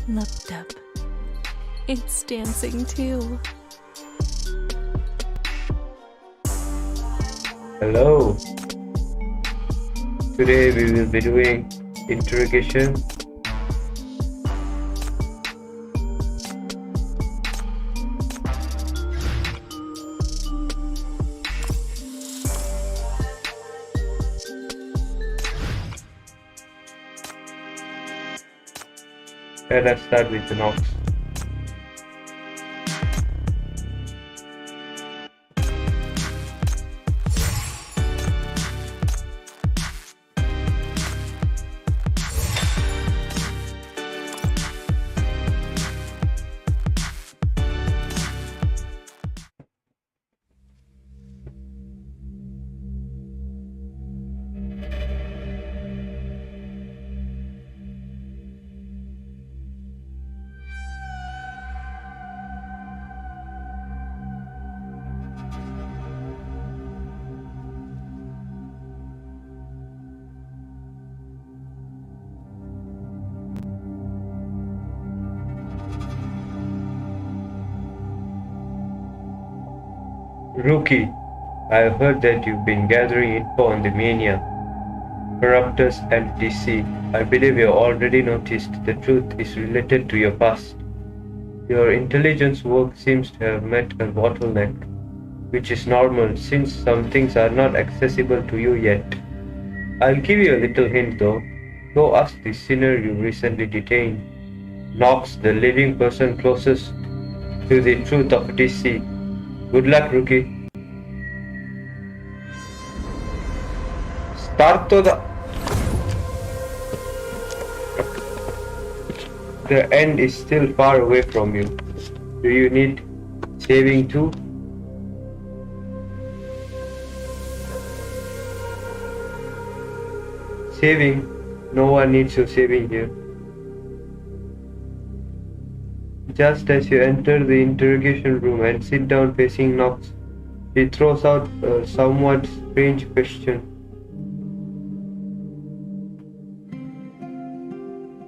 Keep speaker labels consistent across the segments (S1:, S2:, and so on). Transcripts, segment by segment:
S1: Looked up. It's dancing too.
S2: Hello. Today we will be doing interrogation. Let us start with the NOX. Rookie, I have heard that you've been gathering info on the Mania, corruptors and DC. I believe you already noticed the truth is related to your past. Your intelligence work seems to have met a bottleneck, which is normal since some things are not accessible to you yet. I'll give you a little hint though. Go ask the sinner you recently detained. NOX, the living person closest to the truth of DC. Good luck, Rookie. Start to the end is still far away from you. Do you need saving too? Saving? No one needs your saving here. Just as you enter the interrogation room and sit down facing NOX, he throws out a somewhat strange question.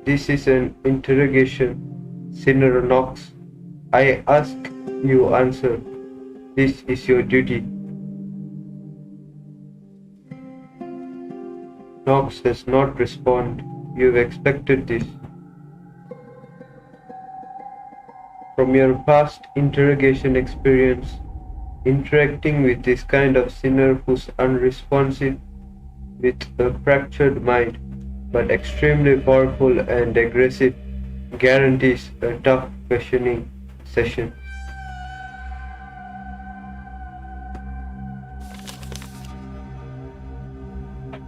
S2: This is an interrogation, Sinner NOX. I ask, you answer. This is your duty. NOX does not respond. You've expected this. From your past interrogation experience, interacting with this kind of sinner who's unresponsive, with a fractured mind, but extremely powerful and aggressive, guarantees a tough questioning session.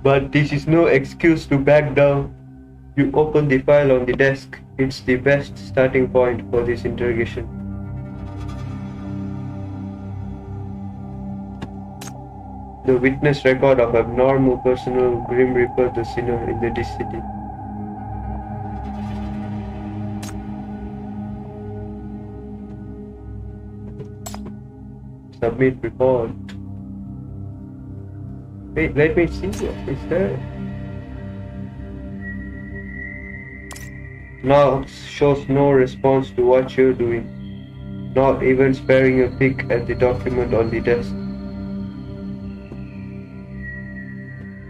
S2: But this is no excuse to back down. You open the file on the desk. It's the best starting point for this interrogation. The witness record of abnormal personal Grim Reaper the Sinner in the city. Submit report. Wait, let me see what is there. NOX shows no response to what you're doing, not even sparing a peek at the document on the desk.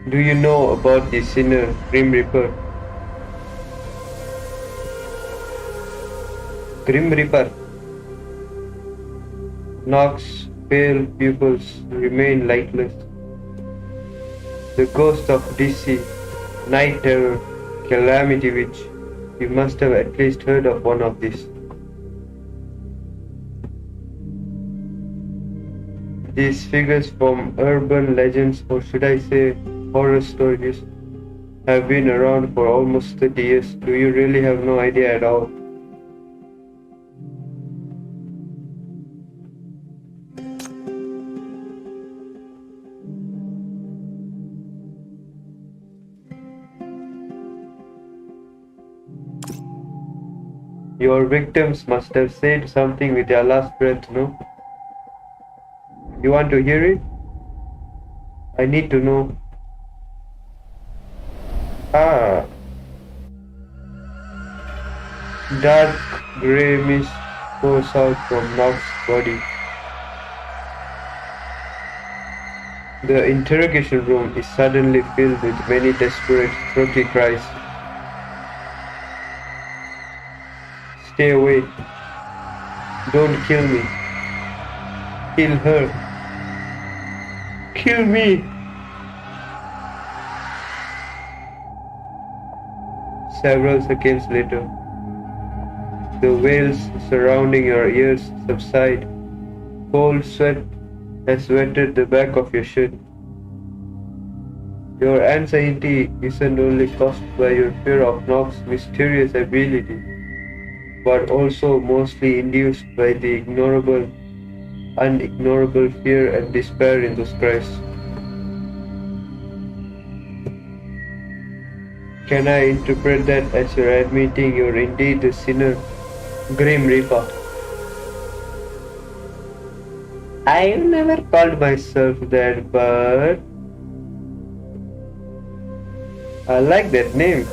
S2: Do you know about the sinner, Grim Reaper? Grim Reaper. NOX's pale pupils remain lightless. The ghost of DC, night terror, calamity witch. You must have at least heard of one of these. These figures from urban legends, or should I say horror stories, have been around for almost 30 years. Do you really have no idea at all? Your victims must have said something with their last breath, no? You want to hear it? I need to know. Dark grey mist pours out from Nox's body. The interrogation room is suddenly filled with many desperate, throaty cries. Stay away. Don't kill me. Kill her. Kill me. Several seconds later, the wails surrounding your ears subside. Cold sweat has wetted the back of your shirt. Your anxiety isn't only caused by your fear of Nox's mysterious ability, but also mostly induced by the unignorable fear and despair in those cries. Can I interpret that as you're admitting you're indeed the sinner, Grim Reaper? I've never called myself that, but I like that name.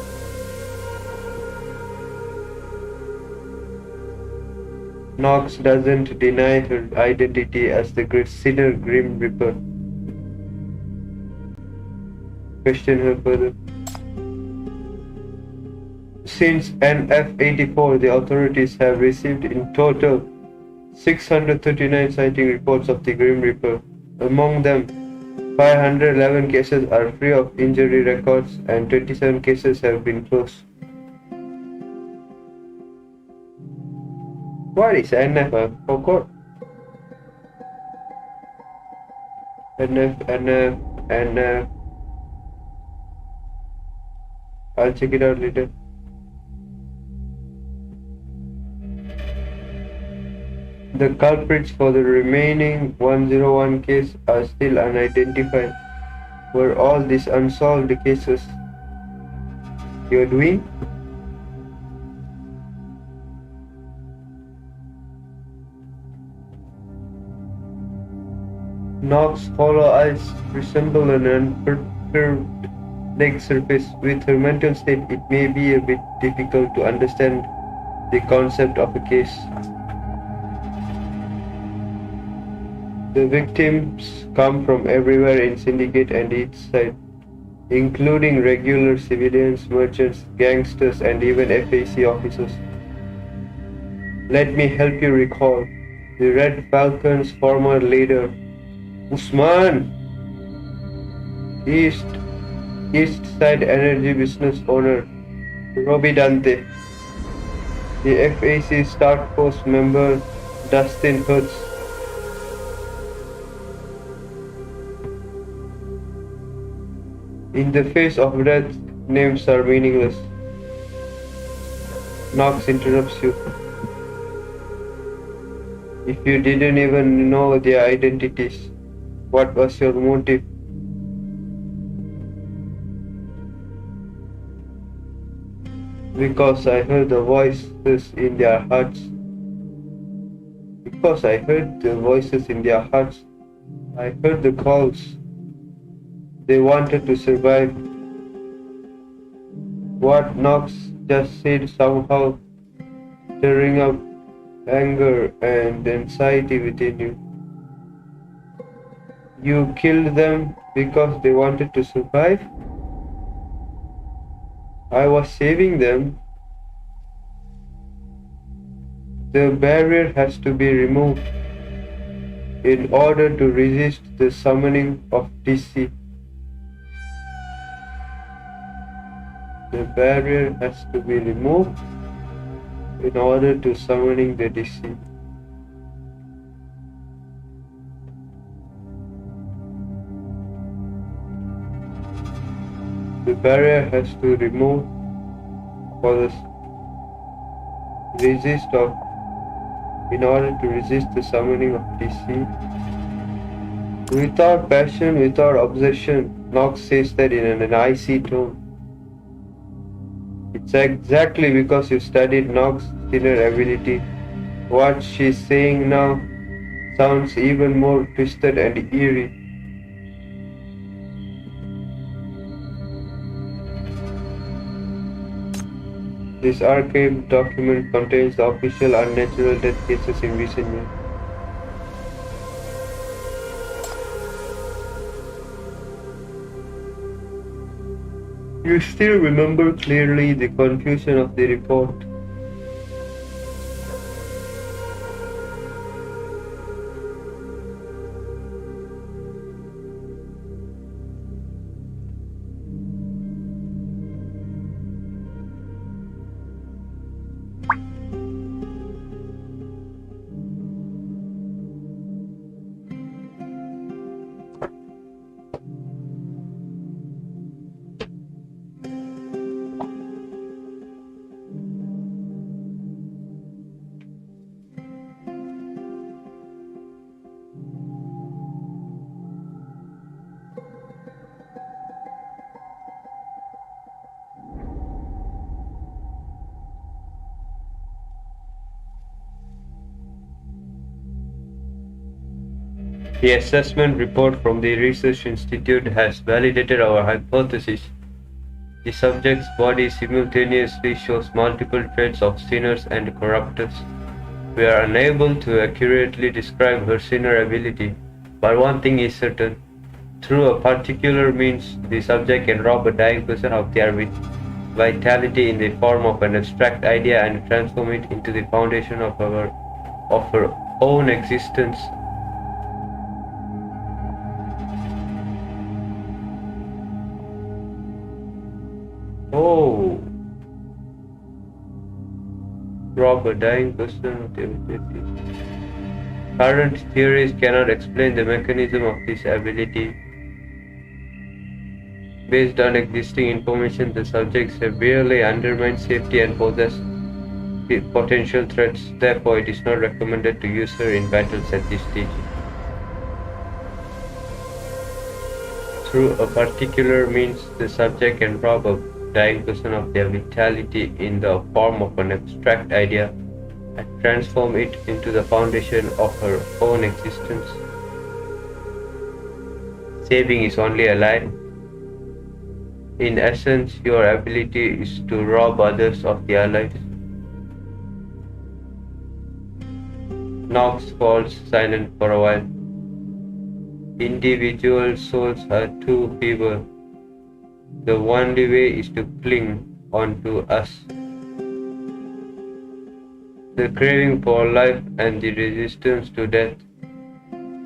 S2: Nox doesn't deny her identity as the great sinner Grim Reaper. Question her further. Since NF-84, the authorities have received in total 639 sighting reports of the Grim Reaper. Among them, 511 cases are free of injury records and 27 cases have been closed. What is NF? I forgot. NF. I'll check it out later. The culprits for the remaining 101 cases are still unidentified. Were all these unsolved cases you're doing? Nox's hollow eyes resemble an unperturbed lake surface. With her mental state, it may be a bit difficult to understand the concept of a case. The victims come from everywhere in Syndicate and its side, including regular civilians, merchants, gangsters, and even FAC officers. Let me help you recall. The Red Falcon's former leader, Usman, East Side Energy business owner, Providence, the FAC Task Force member, Dustin Hurts. In the face of death, names are meaningless. Nox interrupts you. If you didn't even know their identities, what was your motive? Because I heard the voices in their hearts. I heard the calls. They wanted to survive. What Nox just said somehow stirring up anger and anxiety within you. You killed them because they wanted to survive? I was saving them. The barrier has to be removed in order to resist the summoning of DC. The barrier has to be removed in order to summoning the DC. The barrier has to remove for the in order to resist the summoning of DC. Without passion, without obsession, Nox says that in an icy tone. It's exactly because you studied Nox's inner ability. What she's saying now sounds even more twisted and eerie. This archived document contains the official unnatural death cases in recent years. You still remember clearly the confusion of the report. The assessment report from the Research Institute has validated our hypothesis. The subject's body simultaneously shows multiple traits of sinners and corruptors. We are unable to accurately describe her sinner ability, but one thing is certain. Through a particular means, the subject can rob a dying person of their vitality in the form of an abstract idea and transform it into the foundation of her own existence. Oh, rob a dying person of their ability. Current theories cannot explain the mechanism of this ability. Based on existing information, the subject severely undermines safety and poses potential threats. Therefore, it is not recommended to use her in battles at this stage. Through a particular means, the subject can rob a dying person of their vitality in the form of an abstract idea and transform it into the foundation of her own existence. Saving is only a lie. In essence, your ability is to rob others of their lives. Knox falls silent for a while. Individual souls are too feeble. The only way is to cling on to us. The craving for life and the resistance to death,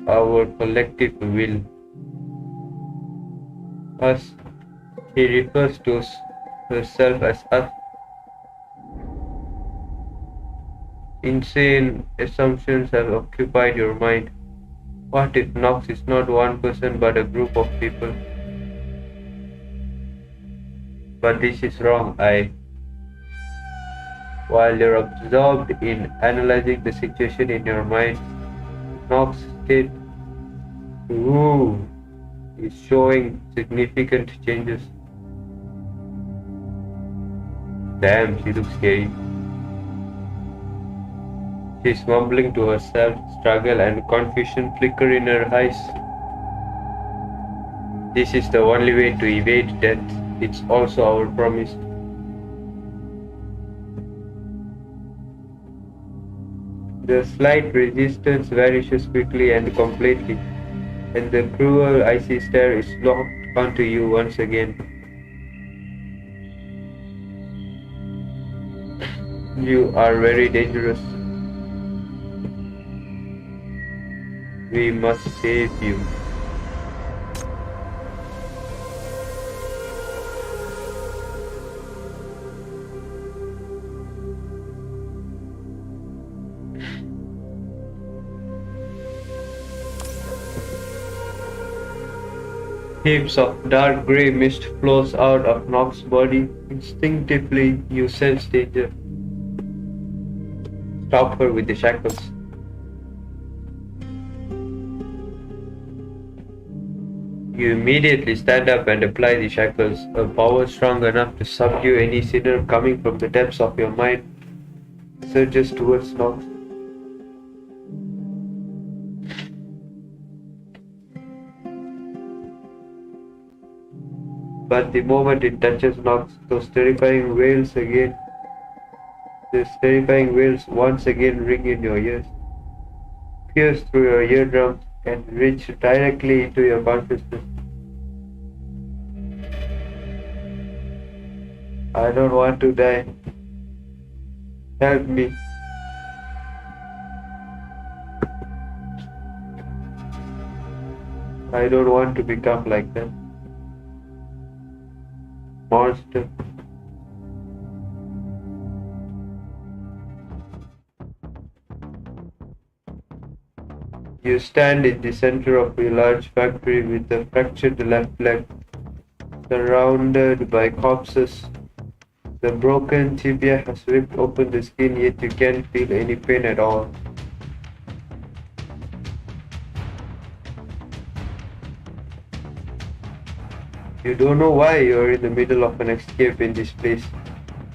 S2: our collective will. Us, he refers to herself as us. Insane assumptions have occupied your mind. What if Knox is not one person but a group of people? But this is wrong, While you're absorbed in analyzing the situation in your mind, Knox's state is showing significant changes. Damn, she looks scary. She's mumbling to herself, struggle and confusion flicker in her eyes. This is the only way to evade death. It's also our promise. The slight resistance vanishes quickly and completely, and the cruel icy stare is locked onto you once again. You are very dangerous. We must save you. Heaps of dark grey mist flows out of Knox's body. Instinctively, you sense danger. Stop her with the shackles. You immediately stand up and apply the shackles, a power strong enough to subdue any sinner coming from the depths of your mind surges towards Knox. But the moment it touches Knox, those terrifying wails again, These terrifying wails once again ring in your ears, pierce through your eardrums, and reach directly into your consciousness. I don't want to die. Help me. I don't want to become like them. Monster. You stand in the center of a large factory with a fractured left leg, surrounded by corpses. The broken tibia has ripped open the skin, yet you can't feel any pain at all. You don't know why you're in the middle of an escape in this place.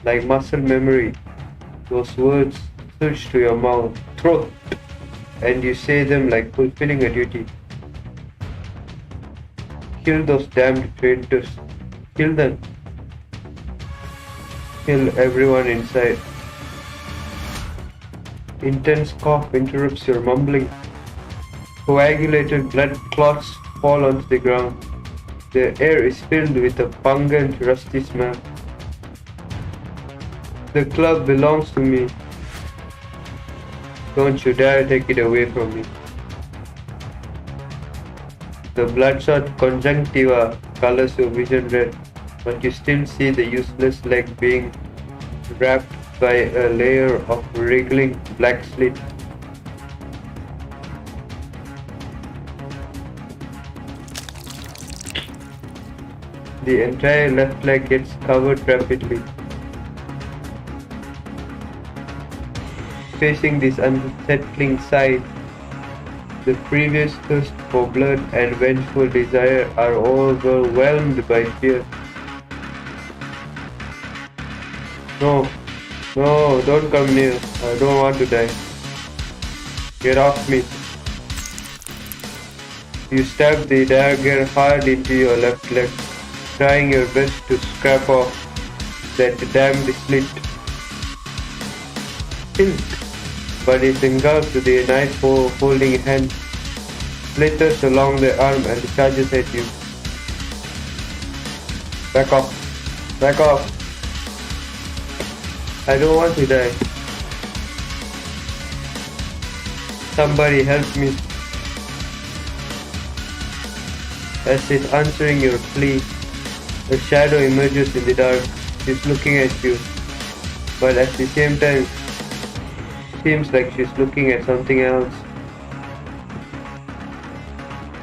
S2: Like muscle memory, those words surge to your mouth, throat, and you say them like fulfilling a duty. Kill those damned traitors. Kill them. Kill everyone inside. Intense cough interrupts your mumbling. Coagulated blood clots fall onto the ground. The air is filled with a pungent, rusty smell. The club belongs to me. Don't you dare take it away from me. The bloodshot conjunctiva colors your vision red, but you still see the useless leg being wrapped by a layer of wriggling black slit. The entire left leg gets covered rapidly. Facing this unsettling sight, the previous thirst for blood and vengeful desire are overwhelmed by fear. No, don't come near. I don't want to die. Get off me. You stab the dagger hard into your left leg, trying your best to scrape off that damned slit. But it's engulfed to the knife holding hand, slitters along the arm and charges at you. Back off. Back off. I don't want to die. Somebody help me. As it's answering your plea, a shadow emerges in the dark. She's looking at you, but at the same time, seems like she's looking at something else.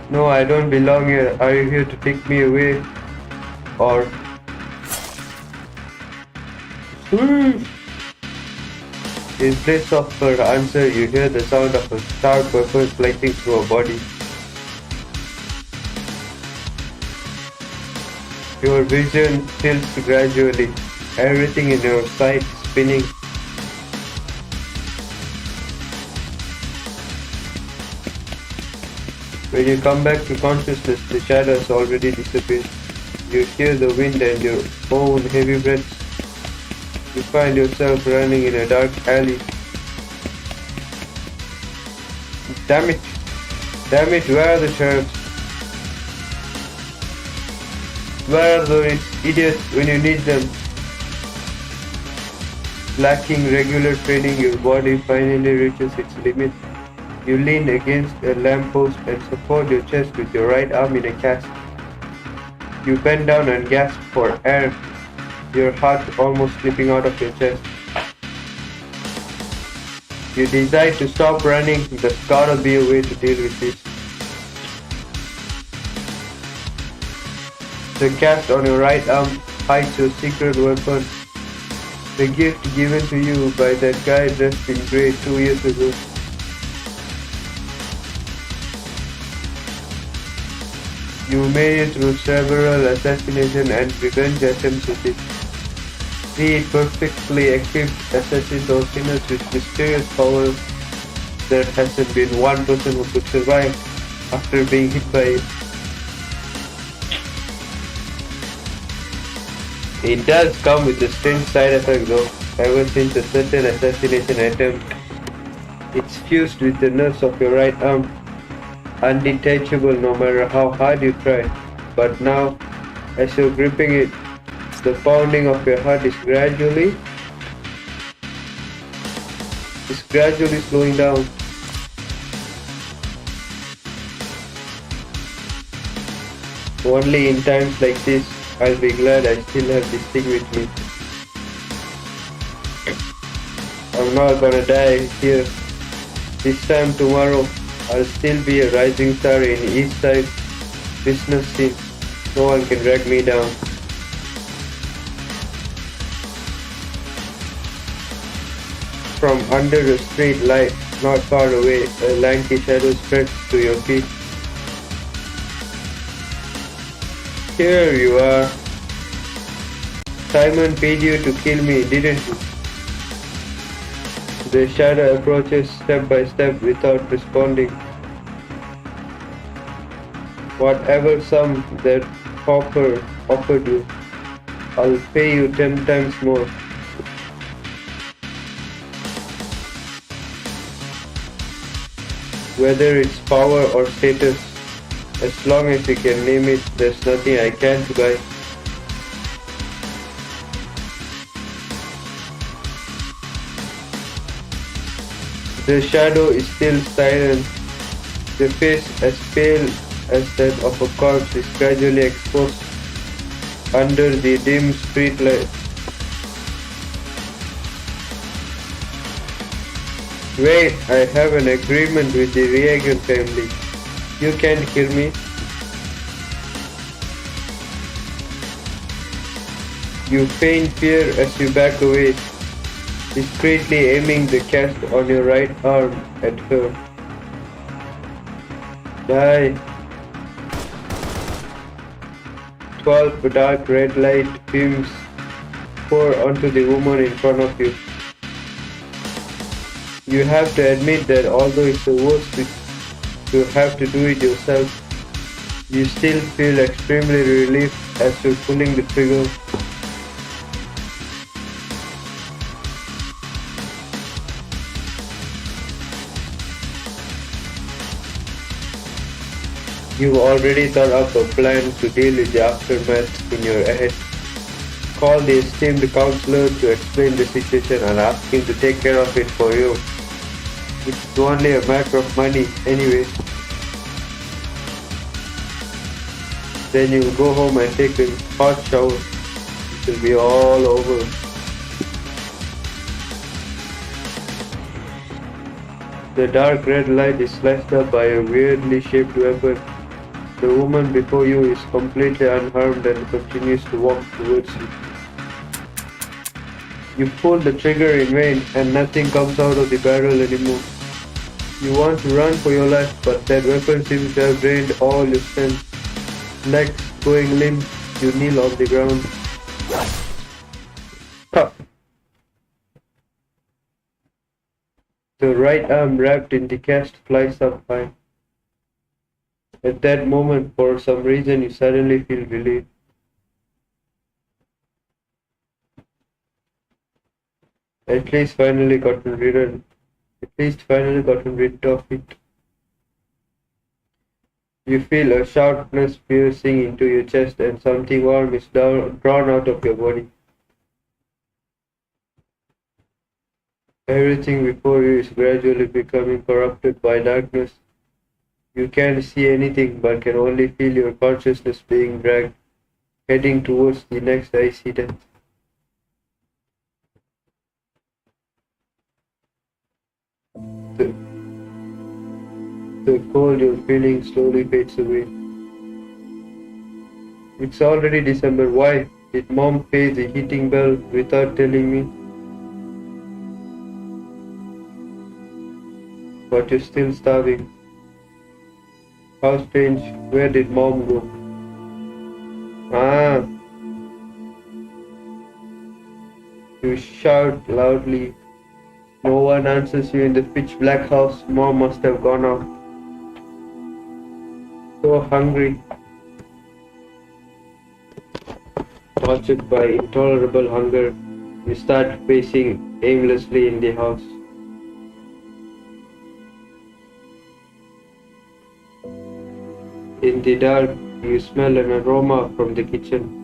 S2: No, I don't belong here. Are you here to take me away? Or... In place of her answer, you hear the sound of a sharp weapon slicing through her body. Your vision tilts gradually, everything in your sight spinning. When you come back to consciousness, the shadow has already disappeared. You hear the wind and your own heavy breaths. You find yourself running in a dark alley. Damn it, where are the sheriffs? Where are those idiots when you need them? Lacking regular training, your body finally reaches its limit. You lean against a lamppost and support your chest with your right arm in a cast. You bend down and gasp for air, your heart almost slipping out of your chest. You decide to stop running. There's gotta be a way to deal with this. The cast on your right arm hides your secret weapon, the gift given to you by that guy dressed in grey 2 years ago. You made it through several assassination and revenge attempts with it. Be it perfectly equipped assassins or sinners with mysterious powers, there hasn't been one person who could survive after being hit by it. It does come with a strange side effect though. ever since a certain assassination attempt. It's fused with the nerves of your right arm, undetachable no matter how hard you try. But now, as you're gripping it, the pounding of your heart is gradually slowing down. Only in times like this, I'll be glad I still have this thing with me. I'm not gonna die here. This time tomorrow, I'll still be a rising star in East Side business scene. No one can drag me down. From under the street light, not far away, a lanky shadow spreads to your feet. Here you are. Simon paid you to kill me, didn't you? The shadow approaches step by step without responding. Whatever sum that hawker offered you, I'll pay you 10 times more. Whether it's power or status, as long as you can name it, there's nothing I can't buy. The shadow is still silent. The face, as pale as that of a corpse, is gradually exposed under the dim streetlight. Wait, I have an agreement with the Reagan family. You can't kill me. You feign fear as you back away, discreetly aiming the cast on your right arm at her. Die. 12 dark red light beams pour onto the woman in front of you. You have to admit that although it's the worst to have to do it yourself, you still feel extremely relieved as you're pulling the trigger. You've already thought up a plan to deal with the aftermath in your head. Call the esteemed counselor to explain the situation and ask him to take care of it for you. It's only a matter of money anyway. Then you'll go home and take a hot shower. It will be all over. The dark red light is slashed up by a weirdly shaped weapon. The woman before you is completely unharmed and continues to walk towards you. You pull the trigger in vain and nothing comes out of the barrel anymore. You want to run for your life, but that weapon seems to have drained all your strength. Legs going limp, you kneel on the ground. Ha! The right arm wrapped in the cast flies up high. At that moment, for some reason, you suddenly feel relieved. At least finally gotten rid of it. You feel a sharpness piercing into your chest and something warm is drawn out of your body. Everything before you is gradually becoming corrupted by darkness. You can't see anything but can only feel your consciousness being dragged, heading towards the next icy death. The cold you're feeling slowly fades away. It's already December. Why did Mom pay the heating bill without telling me? But you're still starving. How strange. Where did Mom go? Ah! You shout loudly. No one answers you in the pitch black house. Mom must have gone out. So hungry. Tortured by intolerable hunger, You start pacing aimlessly in the house. In the dark, you smell an aroma from the kitchen.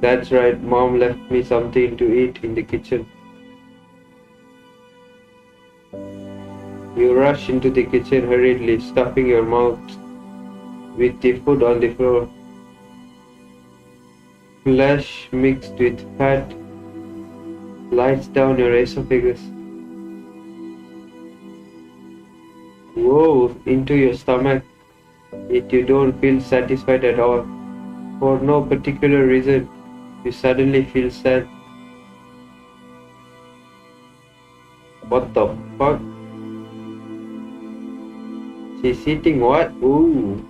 S2: That's right, Mom left me something to eat in the kitchen. You rush into the kitchen hurriedly, stuffing your mouth with the food on the floor. Flesh mixed with fat lights down your esophagus. Whoa, into your stomach. Yet you don't feel satisfied at all. For no particular reason, you suddenly feel sad. What the fuck? She's eating what? Ooh.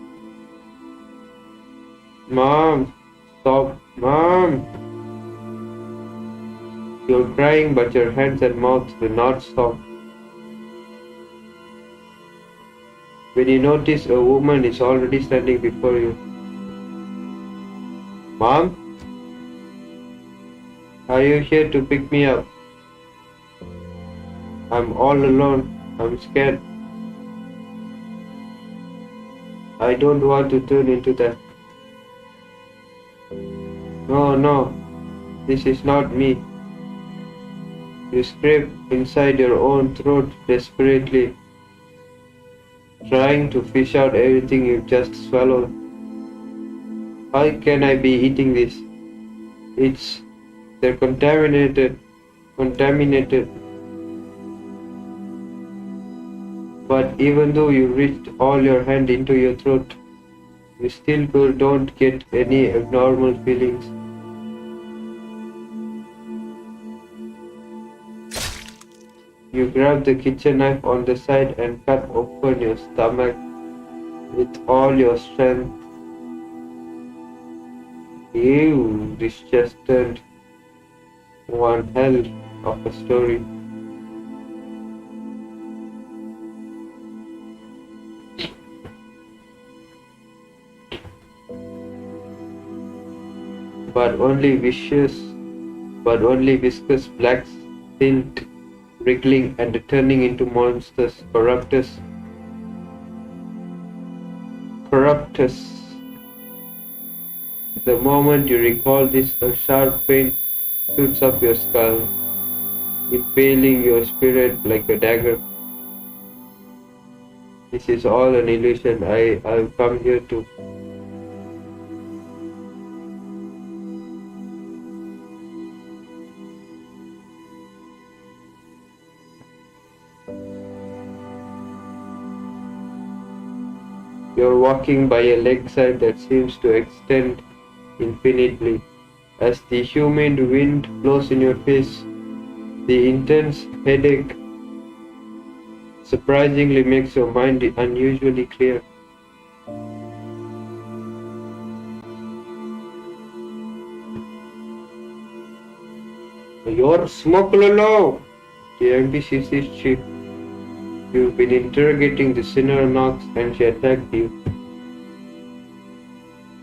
S2: Mom, stop. Mom. You're crying, but your hands and mouth will not stop. When you notice a woman is already standing before you. Mom? Are you here to pick me up? I'm all alone. I'm scared. I don't want to turn into that. No, this is not me. You scrape inside your own throat desperately, trying to fish out everything you've just swallowed. How can I be eating this? They're contaminated. But even though you reached all your hand into your throat, you still don't get any abnormal feelings. You grab the kitchen knife on the side and cut open your stomach with all your strength. Ew, this just turned one hell of a story. But only viscous black silt wriggling and turning into monsters. Corruptus. The moment you recall this, a sharp pain shoots up your skull, impaling your spirit like a dagger. This is all an illusion. I've come here to. You're walking by a lakeside that seems to extend infinitely. As the humid wind blows in your face, the intense headache surprisingly makes your mind unusually clear. You're Smokelolo, the MBCC's chief. You've been interrogating the sinner Nox and she attacked you.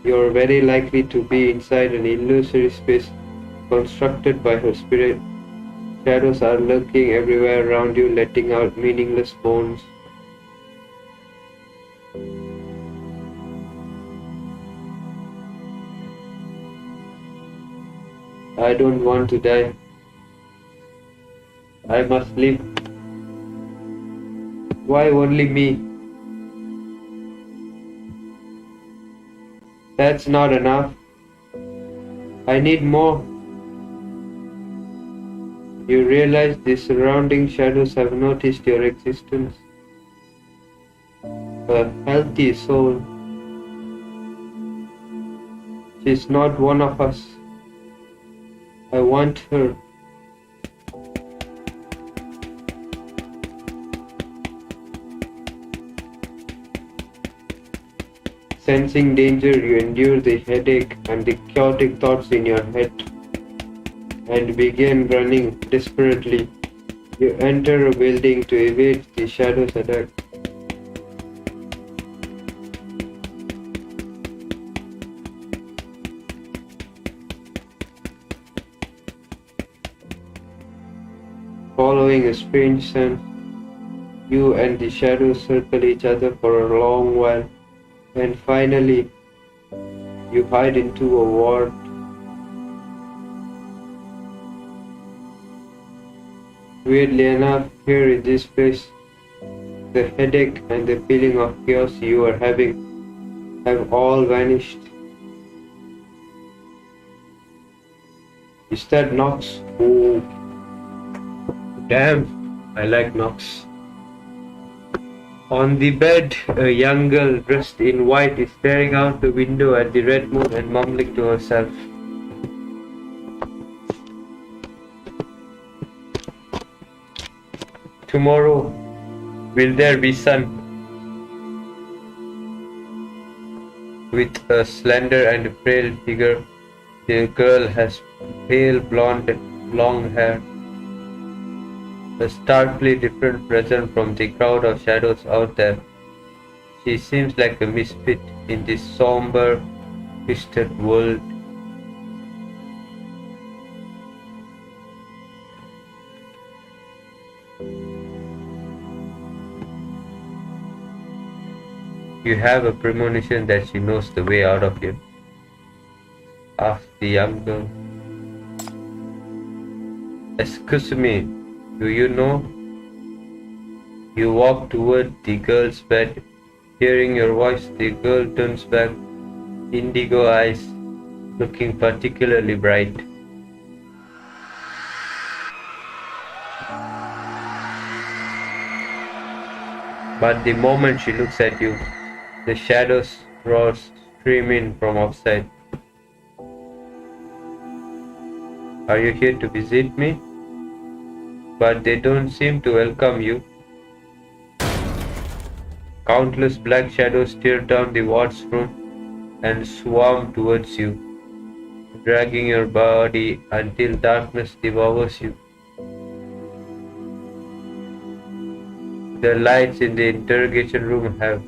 S2: You're very likely to be inside an illusory space constructed by her spirit. Shadows are lurking everywhere around you, letting out meaningless moans. I don't want to die. I must live. Why only me? That's not enough. I need more. You realize the surrounding shadows have noticed your existence. A healthy soul. She's not one of us. I want her. Sensing danger, you endure the headache and the chaotic thoughts in your head and begin running desperately. You enter a building to evade the shadow's attack. Following a strange scent, you and the shadows circle each other for a long while, and finally, you hide into a ward. Weirdly enough, here in this place, the headache and the feeling of chaos you are having have all vanished. Is that Nox? Oh, damn, I like Nox. On the bed, a young girl dressed in white is staring out the window at the red moon and mumbling to herself. Tomorrow, will there be sun? With a slender and frail figure, the girl has pale blonde long hair, a starkly different presence from the crowd of shadows out there. She seems like a misfit in this somber, twisted world. You have a premonition that she knows the way out of here? Asked the young girl. Excuse me, do you know? You walk toward the girl's bed. Hearing your voice, the girl turns back, indigo eyes looking particularly bright. But the moment she looks at you, the shadows roars stream in from outside. Are you here to visit me? But they don't seem to welcome you. Countless black shadows tear down the ward's front and swarm towards you, dragging your body until darkness devours you. The lights in the interrogation room have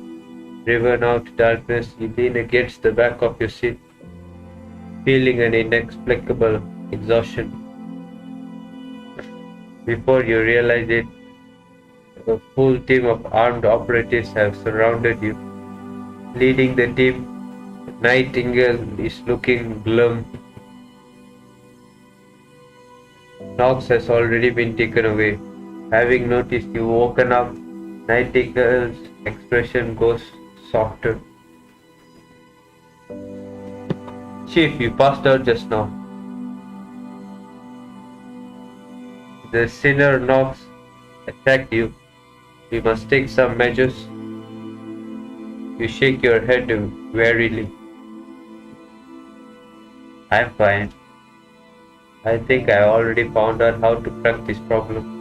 S2: driven out darkness. You lean against the back of your seat, feeling an inexplicable exhaustion. Before you realize it, a full team of armed operatives have surrounded you. Leading the team, Nightingale is looking glum. Nox has already been taken away. Having noticed you woken up, Nightingale's expression goes softer. Chief, you passed out just now. The sinner Nox attacked you. We must take some measures. You shake your head wearily. I'm fine. I think I already found out how to crack this problem.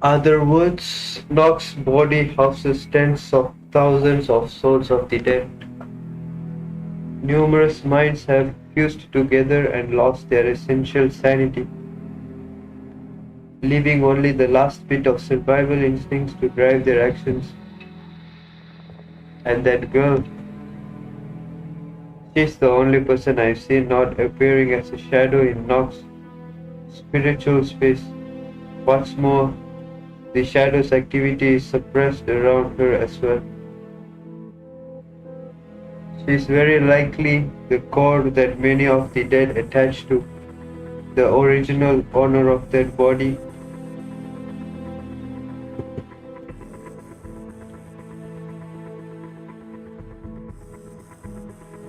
S2: Other words, Nox's body houses tens of thousands of souls of the dead. Numerous minds have fused together and lost their essential sanity, leaving only the last bit of survival instincts to drive their actions. And that girl, she's the only person I've seen not appearing as a shadow in Nox's spiritual space. What's more, the shadow's activity is suppressed around her as well. She is very likely the core that many of the dead attach to, the original owner of that body.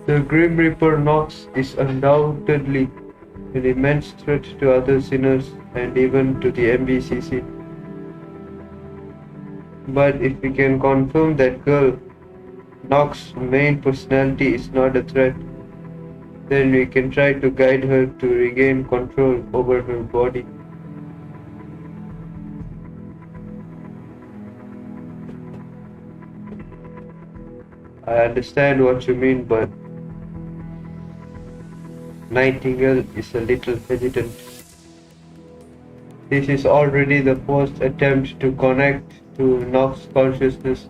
S2: The Grim Reaper Nox is undoubtedly an immense threat to other sinners and even to the MBCC. But if we can confirm that girl, Nox's main personality is not a threat, then we can try to guide her to regain control over her body. I understand what you mean, but Nightingale is a little hesitant. This is already the first attempt to connect to Nox consciousness.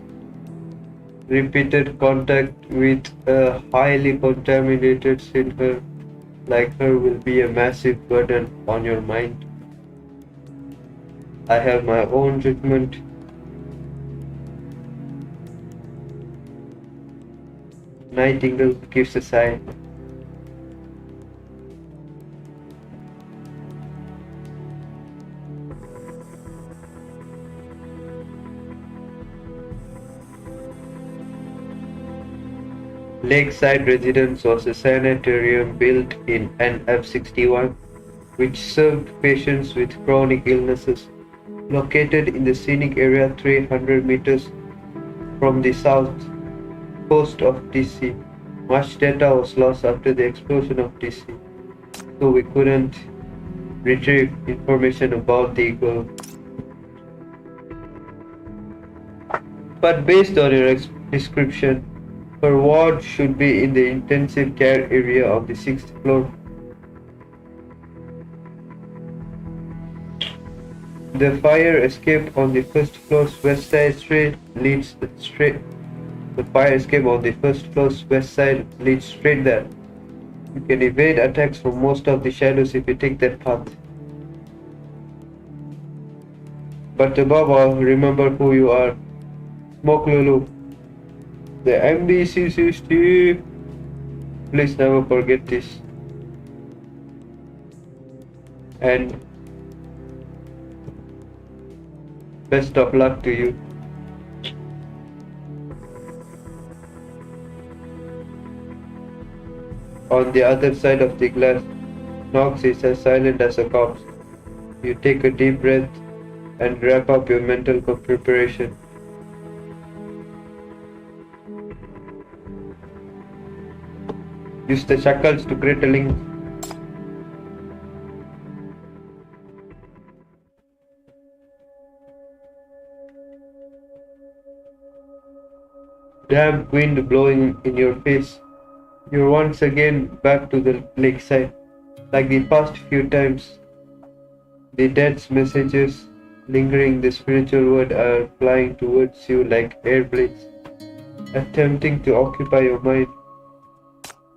S2: Repeated contact with a highly contaminated sinner like her will be a massive burden on your mind. I have my own judgment. Nightingale gives a sigh. Lakeside Residence was a sanitarium built in NF61 which served patients with chronic illnesses. Located in the scenic area 300 meters from the south coast of DC. Much data was lost after the explosion of DC, so we couldn't retrieve information about the eagle. But based on your description, her ward should be in the intensive care area of the 6th floor. The fire escape on the first floor's west side leads straight. The fire escape on the first floor's west side leads straight there. You can evade attacks from most of the shadows if you take that path. But above all, remember who you are. Smoke Lulu. The MBCC Chief. Please never forget this. And best of luck to you. On the other side of the glass, Nox is as silent as a corpse. You take a deep breath and wrap up your mental preparation. Use the shackles to create a link. Damp wind blowing in your face. You're once again back to the lakeside. Like the past few times, the dead's messages lingering the spiritual world are flying towards you like air blades, attempting to occupy your mind.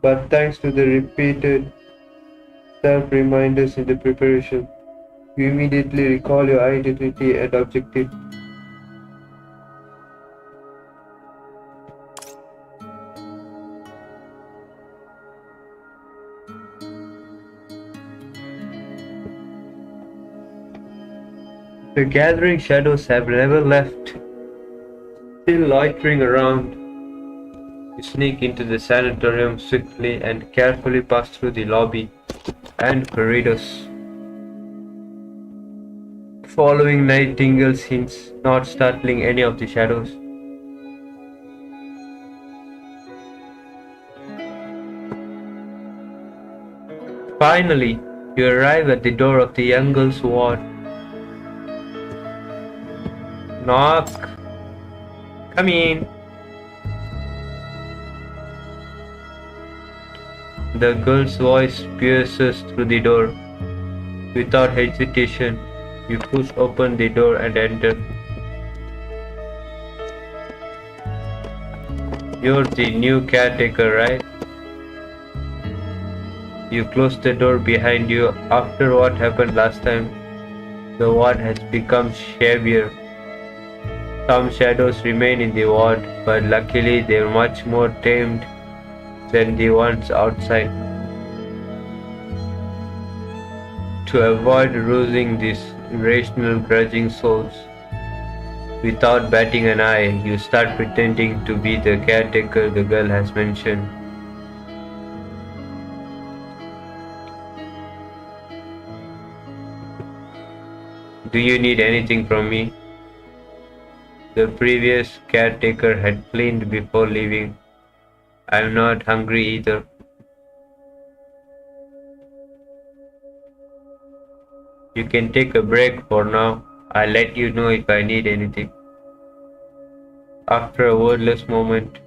S2: But thanks to the repeated self-reminders in the preparation, you immediately recall your identity and objective. The gathering shadows have never left, still loitering around. You sneak into the sanatorium swiftly and carefully pass through the lobby and corridors, following Nightingale's hints, not startling any of the shadows. Finally, you arrive at the door of the young girl's ward. Knock. Come in. The girl's voice pierces through the door. Without hesitation, you push open the door and enter. You're the new caretaker, right? You close the door behind you. After what happened last time, the ward has become shabbier. Some shadows remain in the ward, but luckily they're much more tamed than the ones outside. To avoid losing these irrational grudging souls, without batting an eye, you start pretending to be the caretaker the girl has mentioned. Do you need anything from me? The previous caretaker had cleaned before leaving. I'm not hungry either. You can take a break for now. I'll let you know if I need anything. After a wordless moment,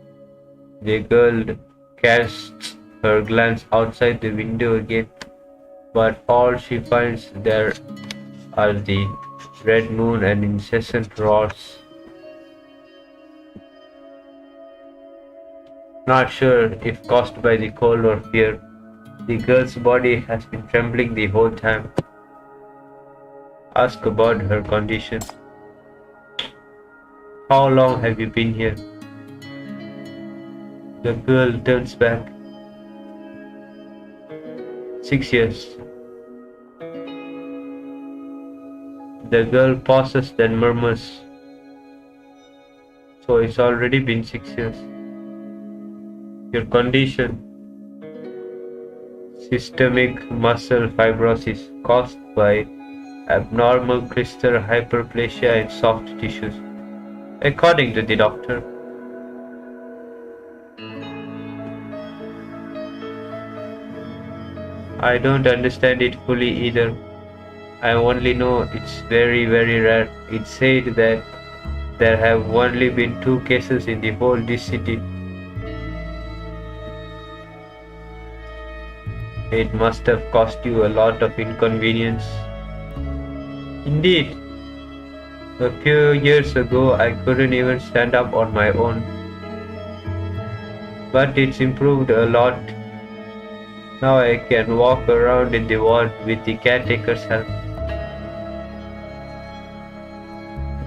S2: the girl casts her glance outside the window again, but all she finds there are the red moon and incessant roars. Not sure if caused by the cold or fear, the girl's body has been trembling the whole time. Ask about her condition. How long have you been here? The girl turns back. 6 years. The girl pauses, then murmurs, so it's already been 6 years. Your condition: systemic muscle fibrosis caused by abnormal crystal hyperplasia in soft tissues, according to the doctor. I don't understand it fully either. I only know it's very, very rare. It said that there have only been 2 cases in the whole this city. It must have cost you a lot of inconvenience. Indeed. A few years ago, I couldn't even stand up on my own. But it's improved a lot. Now I can walk around in the ward with the caretaker's help.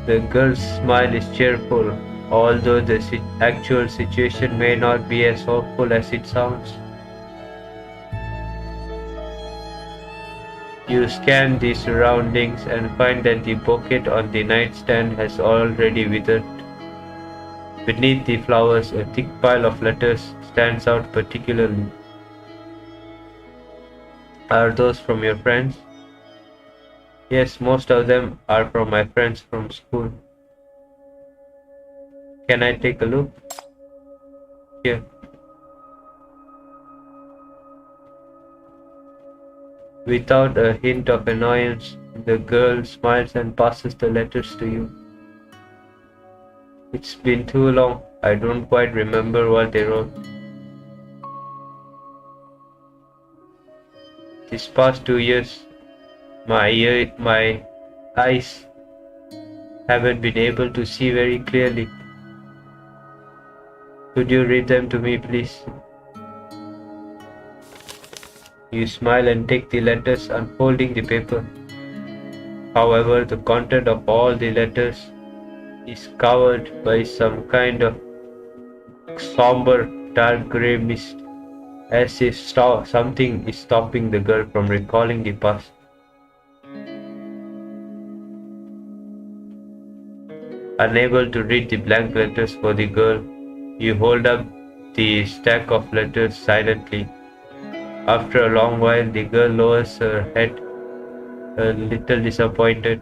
S2: The girl's smile is cheerful, although the actual situation may not be as hopeful as it sounds. You scan the surroundings and find that the bouquet on the nightstand has already withered. Beneath the flowers, a thick pile of letters stands out particularly. Are those from your friends? Yes, most of them are from my friends from school. Can I take a look? Here. Without a hint of annoyance, the girl smiles and passes the letters to you. It's been too long, I don't quite remember what they wrote. These past 2 years, my eyes haven't been able to see very clearly. Could you read them to me, please? You smile and take the letters, unfolding the paper. However, the content of all the letters is covered by some kind of somber, dark grey mist, as if something is stopping the girl from recalling the past. Unable to read the blank letters for the girl, you hold up the stack of letters silently. After a long while, the girl lowers her head, a little disappointed.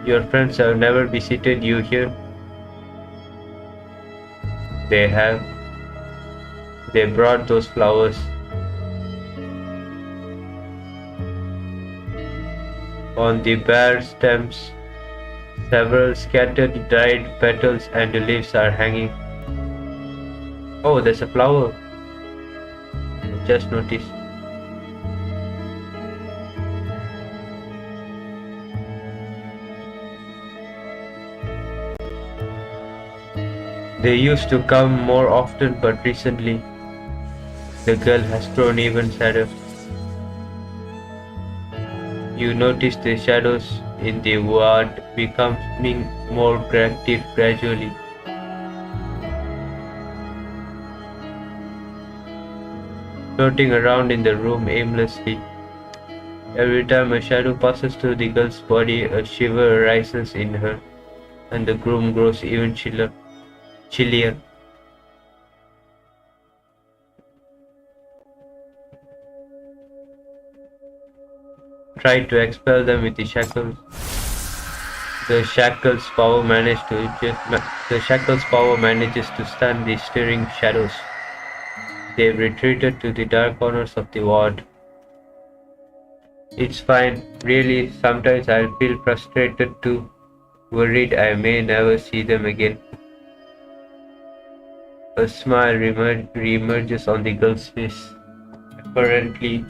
S2: Your friends have never visited you here? They have. They brought those flowers. On the bare stems, several scattered dried petals and leaves are hanging. Oh, there's a flower. Just noticed. They used to come more often, but recently the girl has grown even sadder. You notice the shadows in the ward becoming more active gradually. Floating around in the room aimlessly. Every time a shadow passes through the girl's body, a shiver rises in her, and the room grows even chillier. Try to expel them with the shackles. The shackle's power manages to stun the stirring shadows. They've retreated to the dark corners of the ward. It's fine, really. Sometimes I'll feel frustrated too, worried I may never see them again. A smile reemerges on the girl's face, apparently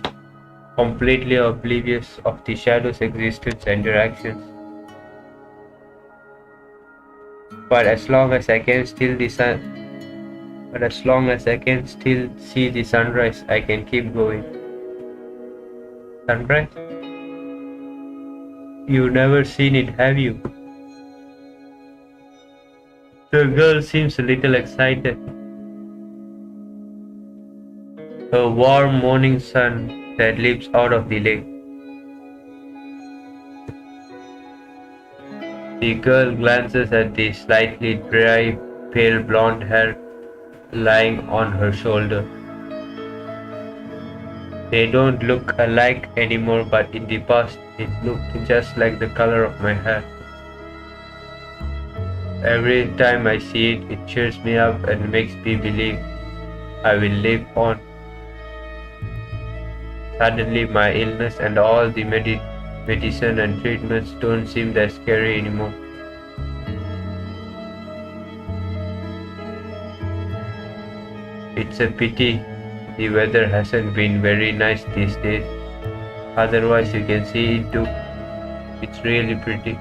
S2: completely oblivious of the shadow's existence and interactions. But as long as I can still see the sunrise, I can keep going. Sunrise? You've never seen it, have you? The girl seems a little excited. A warm morning sun that leaps out of the lake. The girl glances at the slightly dry, pale blonde hair lying on her shoulder. They don't look alike anymore, but in the past it looked just like the color of my hair. Every time I see it, it cheers me up and makes me believe I will live on. Suddenly my illness and all the medicine and treatments don't seem that scary anymore. It's a pity the weather hasn't been very nice these days. Otherwise you can see it too. It's really pretty.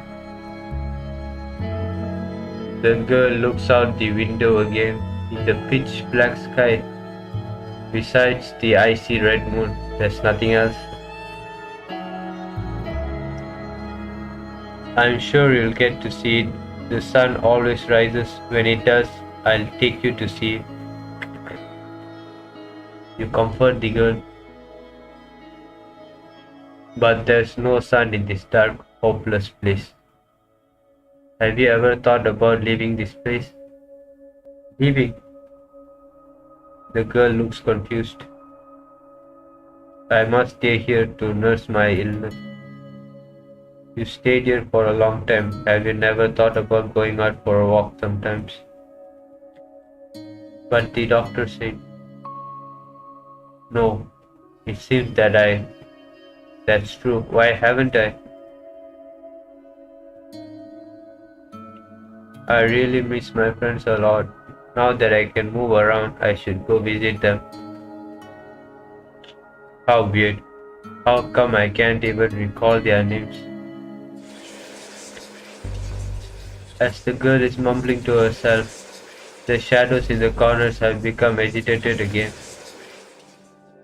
S2: The girl looks out the window again. In the pitch black sky, besides the icy red moon, there's nothing else. I'm sure you'll get to see it. The sun always rises. When it does, I'll take you to see it. You comfort the girl. But there's no sun in this dark, hopeless place. Have you ever thought about leaving this place? Leaving? The girl looks confused. I must stay here to nurse my illness. You stayed here for a long time. Have you never thought about going out for a walk sometimes? But the doctor said, no. It seems that's true. Why haven't I? I really miss my friends a lot. Now that I can move around, I should go visit them. How weird. How come I can't even recall their names? As the girl is mumbling to herself, the shadows in the corners have become agitated again.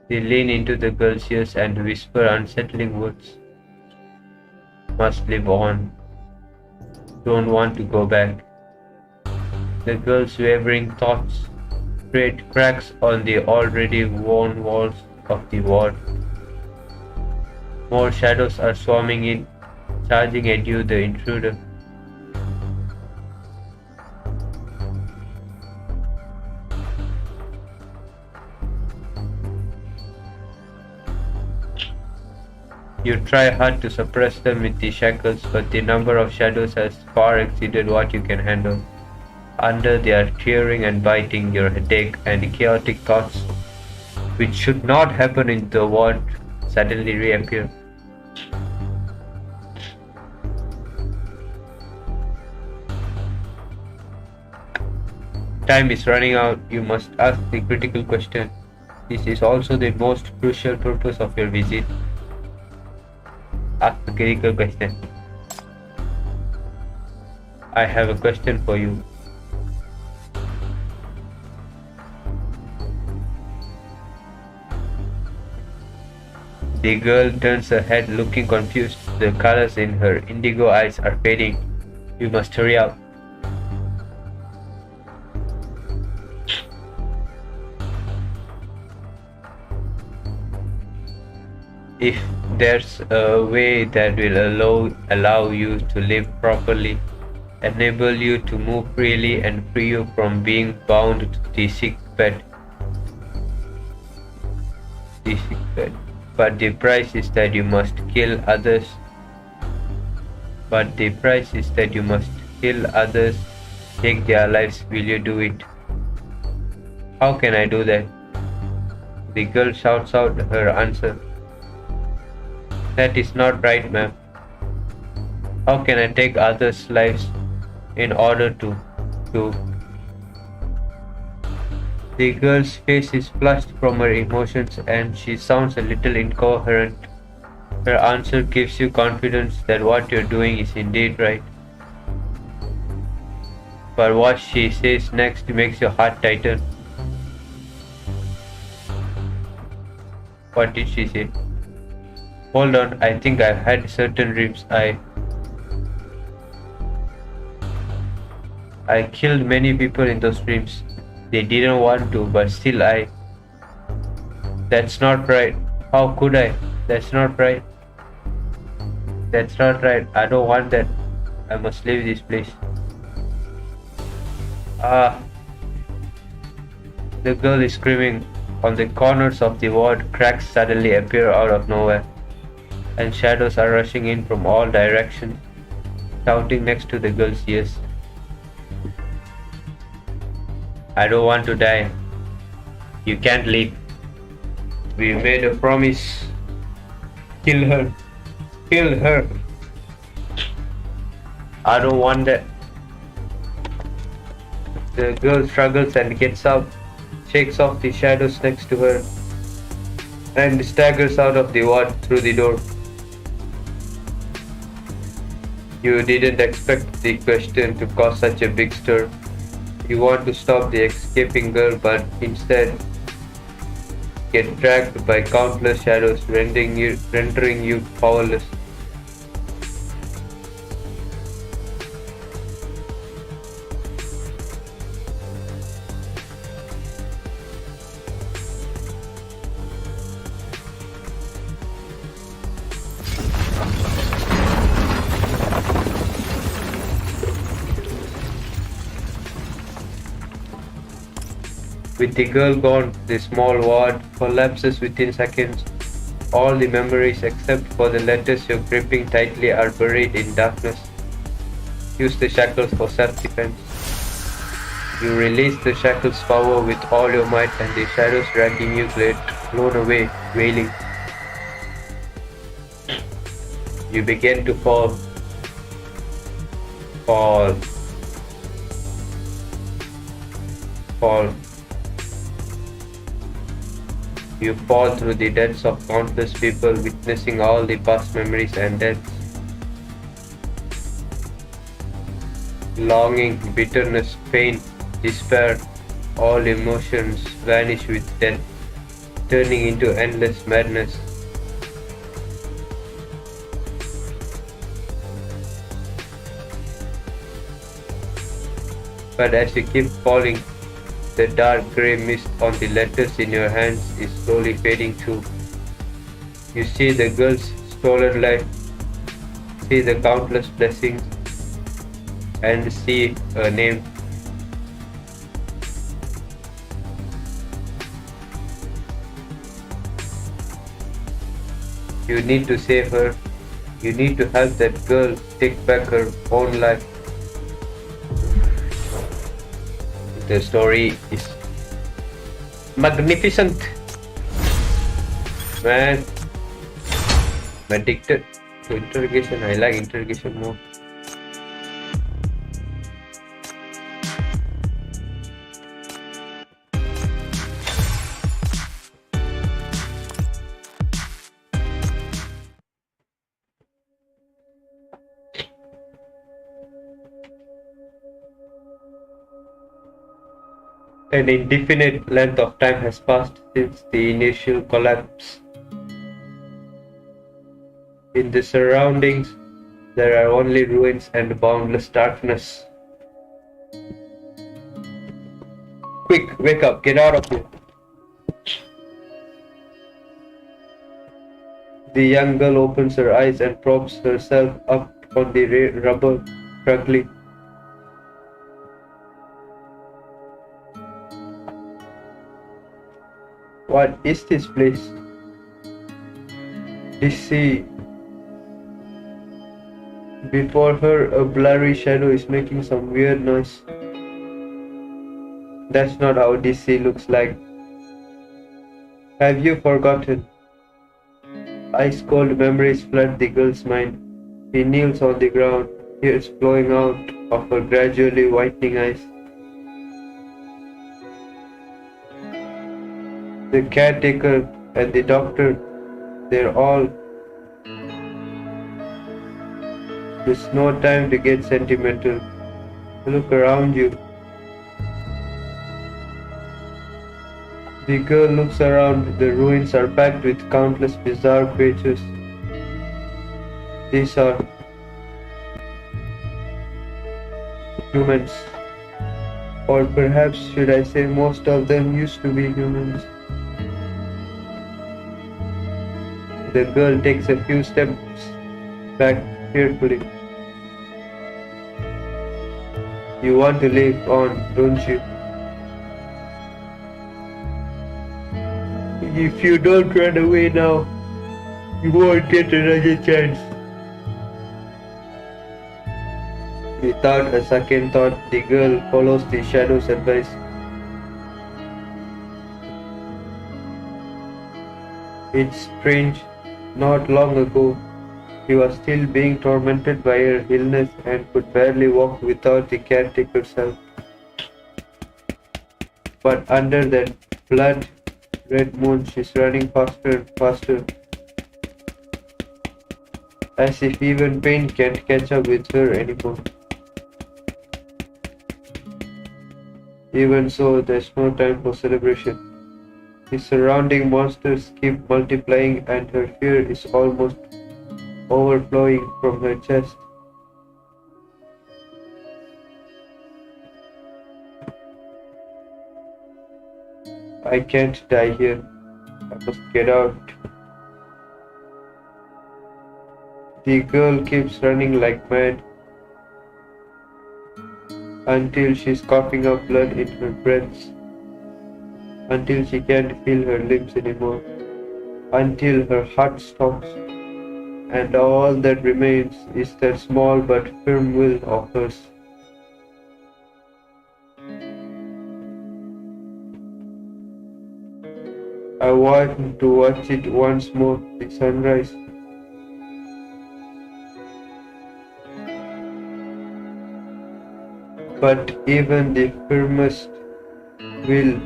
S2: They lean into the girl's ears and whisper unsettling words. Must live on. Don't want to go back. The girl's wavering thoughts create cracks on the already worn walls of the ward. More shadows are swarming in, charging at you, the intruder. You try hard to suppress them with the shackles, but the number of shadows has far exceeded what you can handle. Under their tearing and biting, your headache and chaotic thoughts, which should not happen in the ward, suddenly reappear. Time is running out. You must ask the critical question. This is also the most crucial purpose of your visit. Ask the critical question. I have a question for you. The girl turns her head looking confused. The colors in her indigo eyes are fading. You must hurry up. If there's a way that will allow you to live properly, enable you to move freely and free you from being bound to the sick bed. But the price is that you must kill others. But the price is that you must kill others, take their lives. Will you do it? How can I do that? The girl shouts out her answer. That is not right, ma'am. How can I take others' lives in order to? The girl's face is flushed from her emotions and she sounds a little incoherent. Her answer gives you confidence that what you're doing is indeed right. But what she says next makes your heart tighten. What did she say? Hold on, I think I've had certain dreams. I killed many people in those dreams. They didn't want to, but still That's not right. How could I? That's not right. That's not right. I don't want that. I must leave this place. The girl is screaming. On the corners of the ward, cracks suddenly appear out of nowhere, and shadows are rushing in from all directions, shouting next to the girl's ears. I don't want to die. You can't leave. We made a promise. Kill her. Kill her. I don't want that. The girl struggles and gets up, shakes off the shadows next to her, and staggers out of the ward through the door. You didn't expect the question to cause such a big stir. You want to stop the escaping girl, but instead get dragged by countless shadows, rendering you powerless. With the girl gone, the small ward collapses within seconds. All the memories except for the letters you're gripping tightly are buried in darkness. Use the shackles for self-defense. You release the shackles' power with all your might and the shadows dragging you get blown away, wailing. You begin to fall. You fall through the deaths of countless people, witnessing all the past memories and deaths. Longing, bitterness, pain, despair, all emotions vanish with death, turning into endless madness. But as you keep falling, the dark grey mist on the letters in your hands is slowly fading too. You see the girl's stolen life, see the countless blessings, and see her name. You need to save her. You need to help that girl take back her own life. The story is magnificent. Man, I'm addicted to interrogation. I like interrogation more. An indefinite length of time has passed since the initial collapse. In the surroundings, there are only ruins and boundless darkness. Quick, wake up, get out of here. The young girl opens her eyes and props herself up on the rubber, struggling. What is this place? Before her, a blurry shadow is making some weird noise. That's not how DC looks like. Have you forgotten? Ice-cold memories flood the girl's mind. He kneels on the ground, tears flowing out of her gradually whitening eyes. The caretaker and the doctor, they're all. There's no time to get sentimental. Look around you. The girl looks around. The ruins are packed with countless bizarre creatures. These are humans. Or perhaps should I say most of them used to be humans. The girl takes a few steps back carefully. You want to live on, don't you? If you don't run away now, you won't get another chance. Without a second thought, the girl follows the shadow's advice. It's strange. Not long ago, she was still being tormented by her illness and could barely walk without the caretaker's help. But under that blood-red moon, she's running faster and faster, as if even pain can't catch up with her anymore. Even so, there's no time for celebration. The surrounding monsters keep multiplying and her fear is almost overflowing from her chest. I can't die here. I must get out. The girl keeps running like mad until she's coughing up blood in her breaths, until she can't feel her limbs anymore, until her heart stops, and all that remains is that small but firm will of hers. I want to watch it once more, the sunrise. But even the firmest will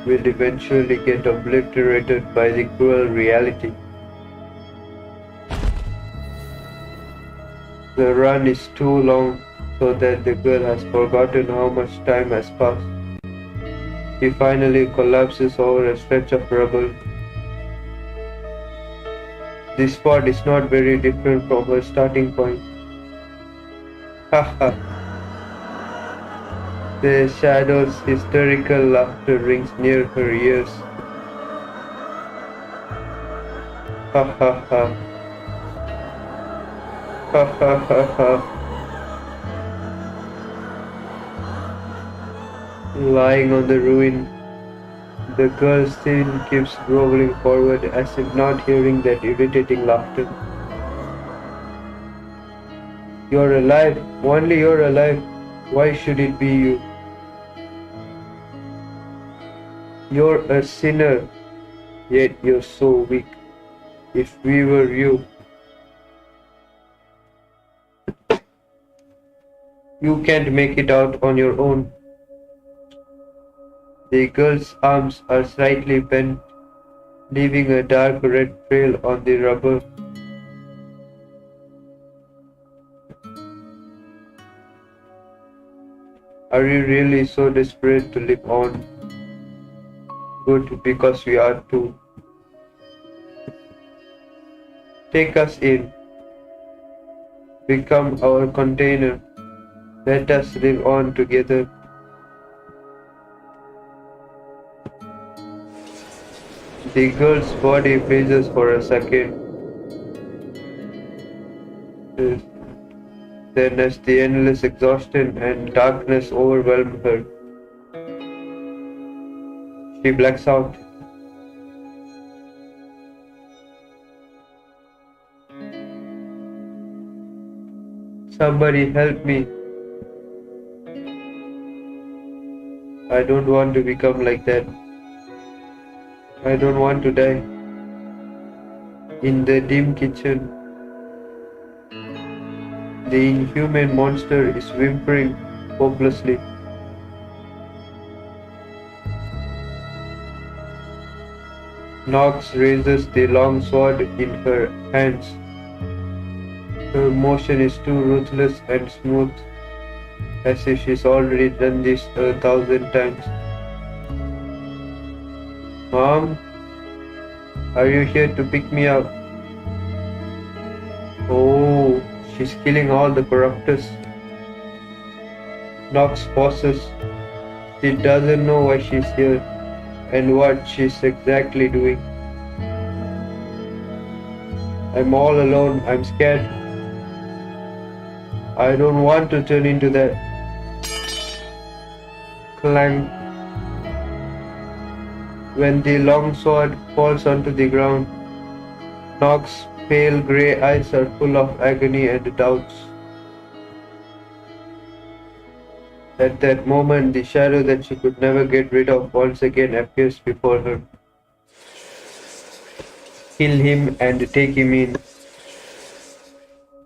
S2: eventually get obliterated by the cruel reality. The run is too long so that the girl has forgotten how much time has passed. She finally collapses over a stretch of rubble. This spot is not very different from her starting point. Haha. The shadow's hysterical laughter rings near her ears. Ha ha ha. Ha ha ha ha. Lying on the ruin, the girl still keeps groveling forward as if not hearing that irritating laughter. You're alive, only you're alive. Why should it be you? You're a sinner, yet you're so weak. If we were you, you can't make it out on your own. The girl's arms are slightly bent, leaving a dark red trail on the rubber. Are you really so desperate to live on? Good, because we are too. Take us in. Become our container. Let us live on together. The girl's body freezes for a second. Then as the endless exhaustion and darkness overwhelm her, she blacks out. Somebody help me. I don't want to become like that. I don't want to die. In the dim kitchen, the inhuman monster is whimpering hopelessly. Nox raises the long sword in her hands. Her motion is too ruthless and smooth, as if she's already done this 1,000 times. Mom, are you here to pick me up? Oh, she's killing all the corruptors. Nox pauses. She doesn't know why she's here and what she's exactly doing. I'm all alone. I'm scared. I don't want to turn into that. Clang. When the long sword falls onto the ground, Nox's pale grey eyes are full of agony and doubts. At that moment, the shadow that she could never get rid of once again appears before her. Kill him and take him in,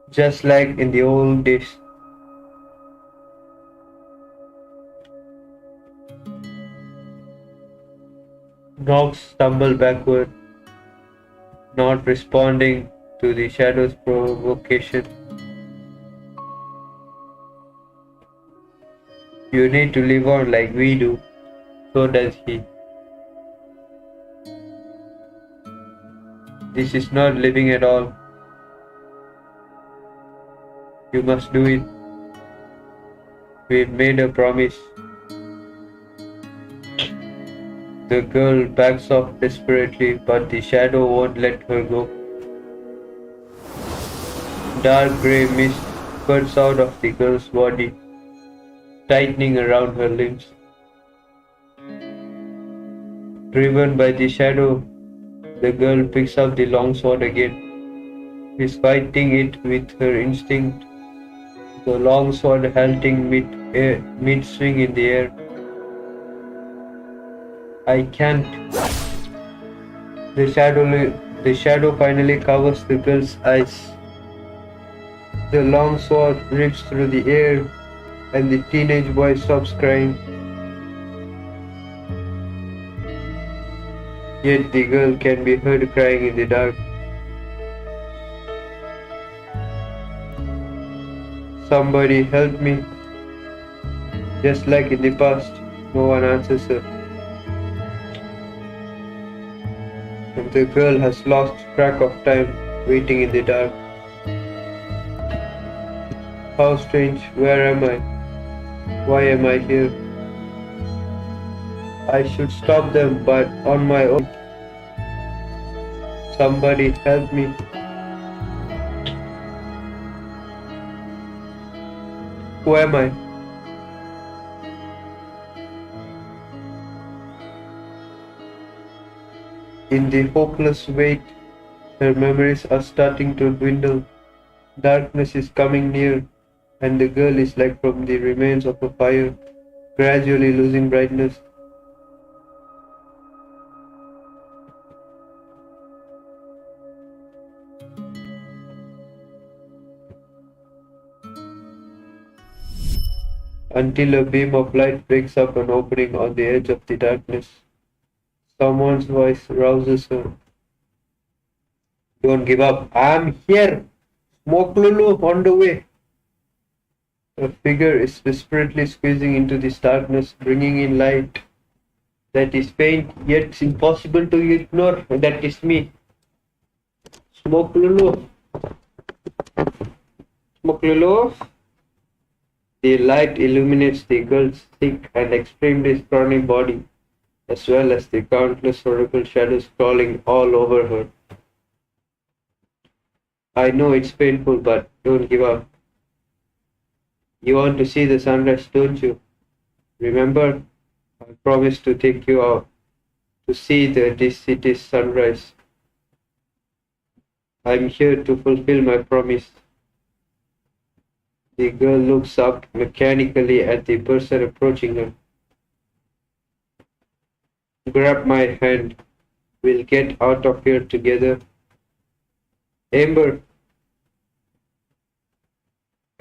S2: just like in the old days. Nox stumbled backward, not responding to the shadow's provocation. You need to live on like we do. So does he. This is not living at all. You must do it. We've made a promise. The girl backs off desperately, but the shadow won't let her go. Dark grey mist spurts out of the girl's body, tightening around her limbs. Driven by the shadow, the girl picks up the long sword again. She's fighting it with her instinct, the long sword halting mid-swing in the air. I can't. The shadow finally covers the girl's eyes. The long sword rips through the air, and the teenage boy stops crying. Yet the girl can be heard crying in the dark. Somebody help me. Just like in the past, no one answers her. And the girl has lost track of time, waiting in the dark. How strange, where am I? Why am I here? I should stop them, but on my own. Somebody help me. Who am I? In the hopeless wait, her memories are starting to dwindle. Darkness is coming near, and the girl is like from the remains of a fire, gradually losing brightness. Until a beam of light breaks up an opening on the edge of the darkness. Someone's voice rouses her. Don't give up. I'm here. Smoke Lulu on the way. A figure is desperately squeezing into this darkness, bringing in light that is faint yet impossible to ignore. That is me. Smoke Lulu. Smoke Lulu. The light illuminates the girl's thick and extremely scrawny body, as well as the countless horrible shadows crawling all over her. I know it's painful, but don't give up. You want to see the sunrise, don't you? Remember, I promised to take you out to see this city's sunrise. I'm here to fulfill my promise. The girl looks up mechanically at the person approaching her. Grab my hand. We'll get out of here together. Amber.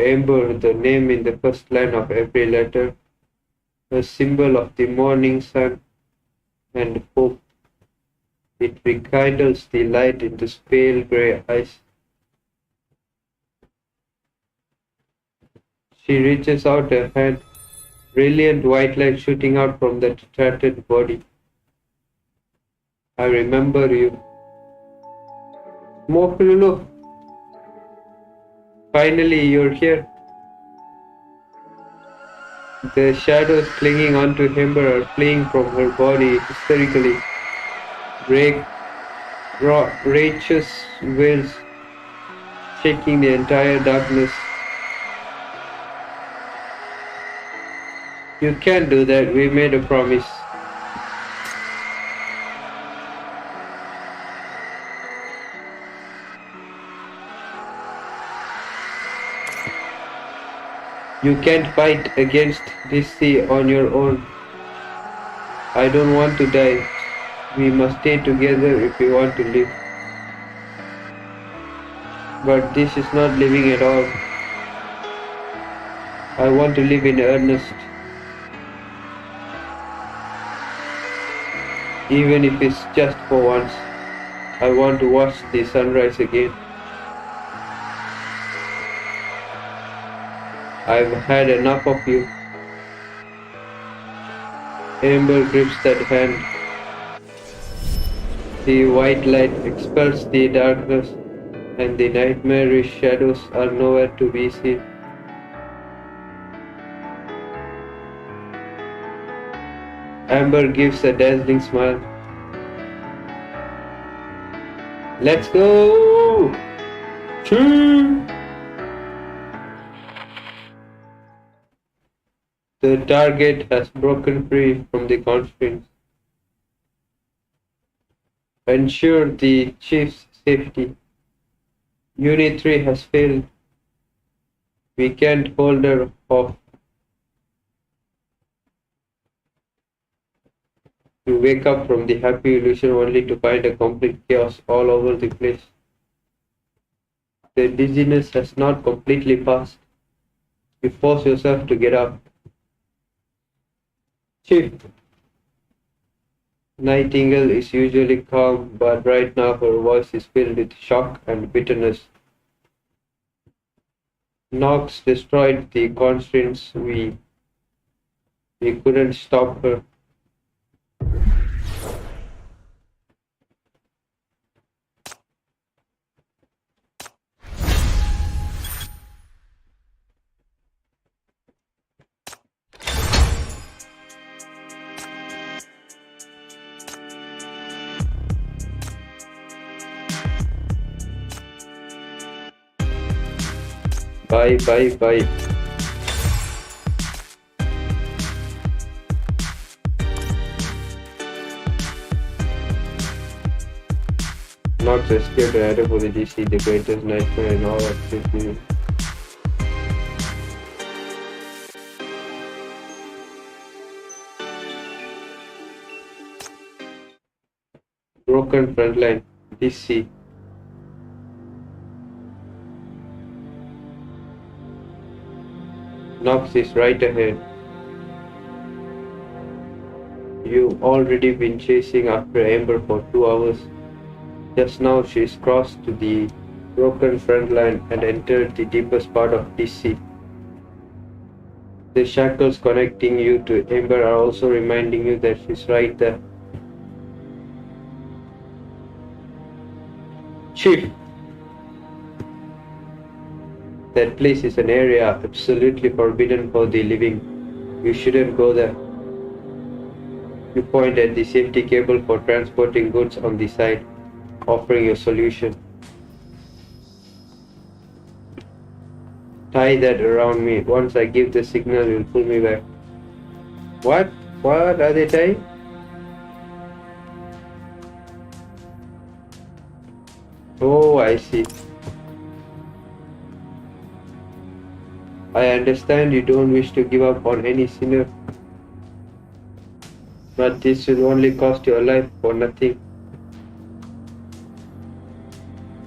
S2: Amber, the name in the first line of every letter, a symbol of the morning sun and hope. It rekindles the light in the pale grey eyes. She reaches out her hand, brilliant white light shooting out from the tattered body. I remember you. Smoke Lulu. Finally, you're here. The shadows clinging onto Amber are fleeing from her body hysterically. Righteous wails shaking the entire darkness. You can't do that, we made a promise. You can't fight against this sea on your own. I don't want to die. We must stay together if we want to live. But this is not living at all. I want to live in earnest. Even if it's just for once. I want to watch the sunrise again. I've had enough of you. Amber grips that hand. The white light expels the darkness, and the nightmarish shadows are nowhere to be seen. Amber gives a dazzling smile. Let's go! Choo! The target has broken free from the constraints. Ensure the chief's safety. Unit 3 has failed. We can't hold her off. You wake up from the happy illusion only to find a complete chaos all over the place. The dizziness has not completely passed. You force yourself to get up. Chief. Nightingale is usually calm, but right now her voice is filled with shock and bitterness. NOX destroyed the constraints. We couldn't stop her. Bye, bye, bye. NOX escaped and headed for the DC, the greatest nightmare in all of history. Broken frontline, DC. NOX is right ahead. You've already been chasing after Amber for 2 hours. Just now she's crossed to the broken front line and entered the deepest part of DC. The shackles connecting you to Amber are also reminding you that she's right there. Chief! That place is an area absolutely forbidden for the living. You shouldn't go there. You point at the safety cable for transporting goods on the side, offering a solution. Tie that around me. Once I give the signal, you'll pull me back. What? What are they tying? Oh, I see. I understand you don't wish to give up on any sinner, but this will only cost your life for nothing.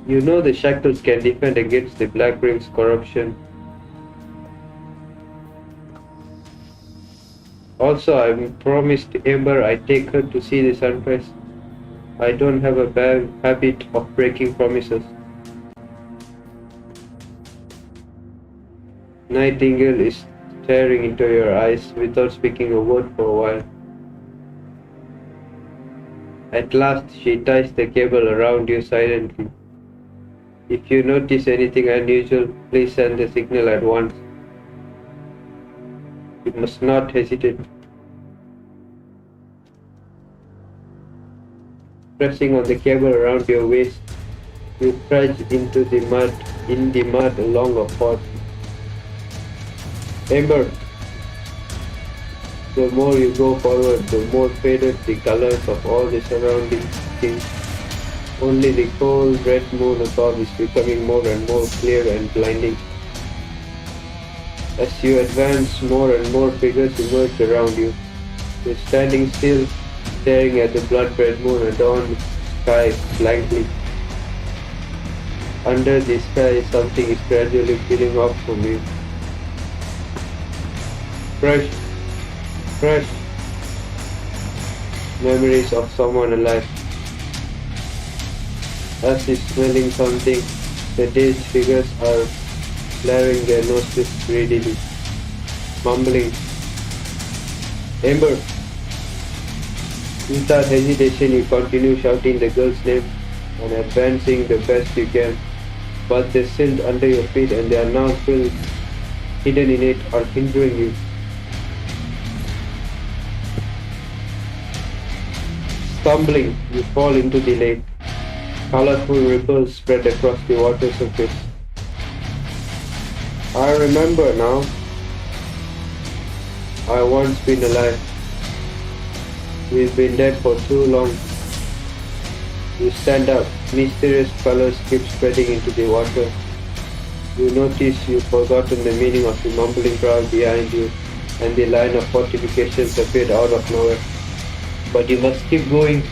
S2: You know the Shackles can defend against the Black Ring's corruption. Also, I promised Amber I'd take her to see the sunrise. I don't have a bad habit of breaking promises. Nightingale is staring into your eyes without speaking a word for a while. At last, she ties the cable around you silently. If you notice anything unusual, please send the signal at once. You must not hesitate. Pressing on the cable around your waist, you trudge in the mud along a path. Amber, the more you go forward, the more faded the colors of all the surrounding things. Only the cold red moon above is becoming more and more clear and blinding. As you advance, more and more figures emerge around you. You're standing still, staring at the blood-red moon adorned sky blankly. Under the sky, something is gradually peeling off from you. Fresh memories of someone alive. As if smelling something, the dazed figures are flaring their noses greedily, mumbling, Amber! Without hesitation, you continue shouting the girl's name and advancing the best you can, but the silt under your feet and they are now filled, hidden in it, are hindering you. Stumbling, you fall into the lake. Colorful ripples spread across the water surface. I remember now. I once been alive. We've been dead for too long. You stand up. Mysterious colors keep spreading into the water. You notice you've forgotten the meaning of the mumbling crowd behind you, and the line of fortifications appeared out of nowhere. But you must keep going.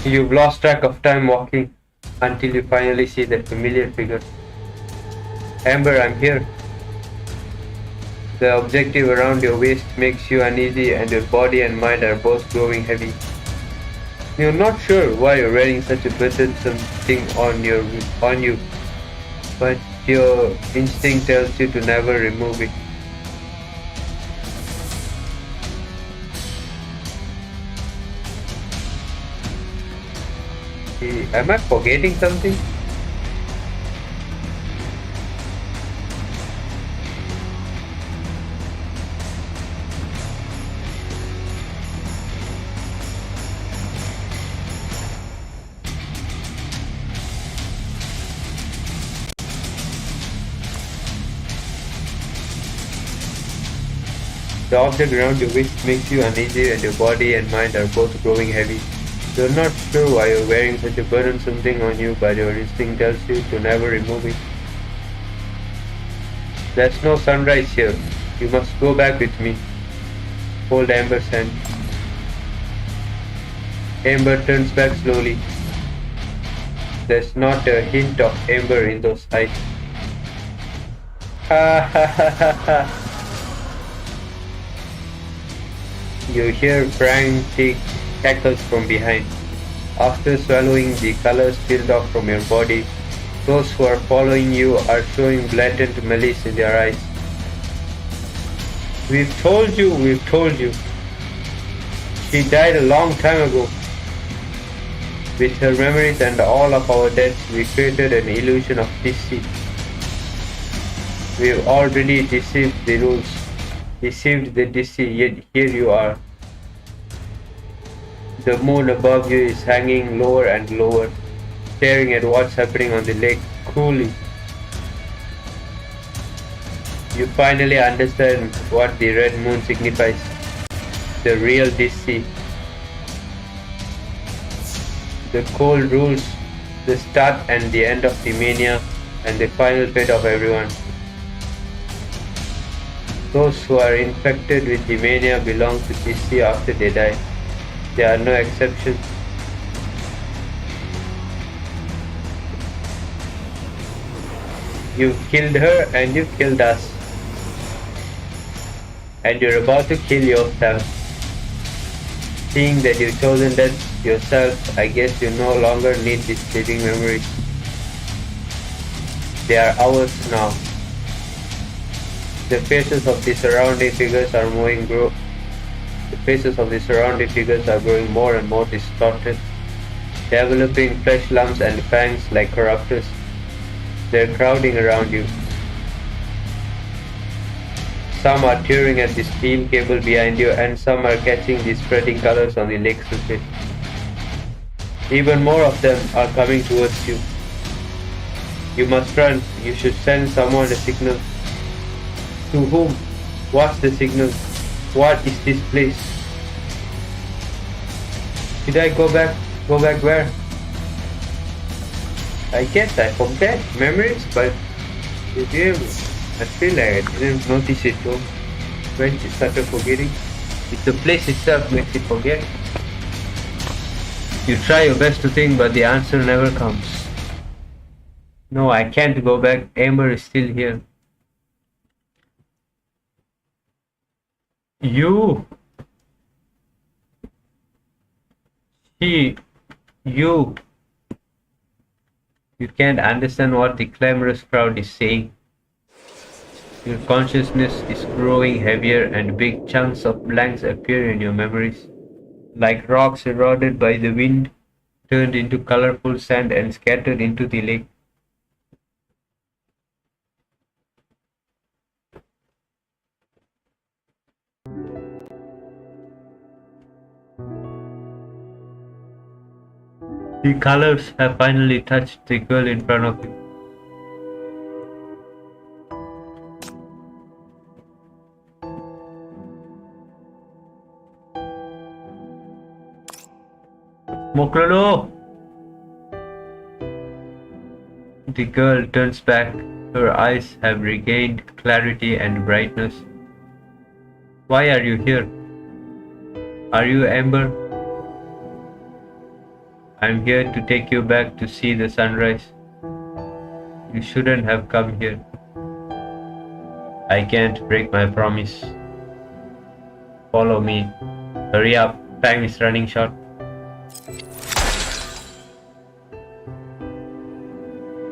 S2: You've lost track of time walking until you finally see that familiar figure. Amber, I'm here. The objective around your waist makes you uneasy and your body and mind are both growing heavy. You're not sure why you're wearing such a burdensome thing on you, but your instinct tells you to never remove it. Am I forgetting something? The object around your waist makes you uneasy and your body and mind are both growing heavy. You're not sure why you're wearing such a burdensome thing on you, but your instinct tells you to never remove it. There's no sunrise here. You must go back with me. Hold Amber's hand. Amber turns back slowly. There's not a hint of amber in those eyes. Ha ha ha ha ha. You hear frantic cackles from behind. After swallowing the colors peeled off from your body, those who are following you are showing blatant malice in their eyes. We've told you. She died a long time ago. With her memories and all of our deaths, we created an illusion of deceit. We've already deceived the rules, deceived the deceit, yet here you are. The moon above you is hanging lower and lower, staring at what's happening on the lake coolly. You finally understand what the red moon signifies. The real deceit. The cold rules the start and the end of the mania and the final fate of everyone. Those who are infected with the mania belong to DC after they die. There are no exceptions. You killed her and you killed us. And you're about to kill yourself. Seeing that you've chosen that yourself, I guess you no longer need these living memories. They are ours now. The faces of the surrounding figures are growing more and more distorted, developing flesh lumps and fangs like corruptors. They're crowding around you. Some are tearing at the steel cable behind you, and some are catching the spreading colors on the lake surface. Even more of them are coming towards you. You must run. You should send someone a signal. To whom? What's the signal? What is this place? Did I go back? Go back where? I guess I forget memories, but I feel like I didn't notice it though. When you started forgetting, it's the place itself makes it forget. You try your best to think, but the answer never comes. No, I can't go back. Amber is still here. You can't understand what the clamorous crowd is saying. Your consciousness is growing heavier and big chunks of blanks appear in your memories, like rocks eroded by the wind, turned into colorful sand and scattered into the lake. The colors have finally touched the girl in front of you. Moklolo! The girl turns back. Her eyes have regained clarity and brightness. Why are you here? Are you Amber? I'm here to take you back to see the sunrise. You shouldn't have come here. I can't break my promise. Follow me. Hurry up, time is running short.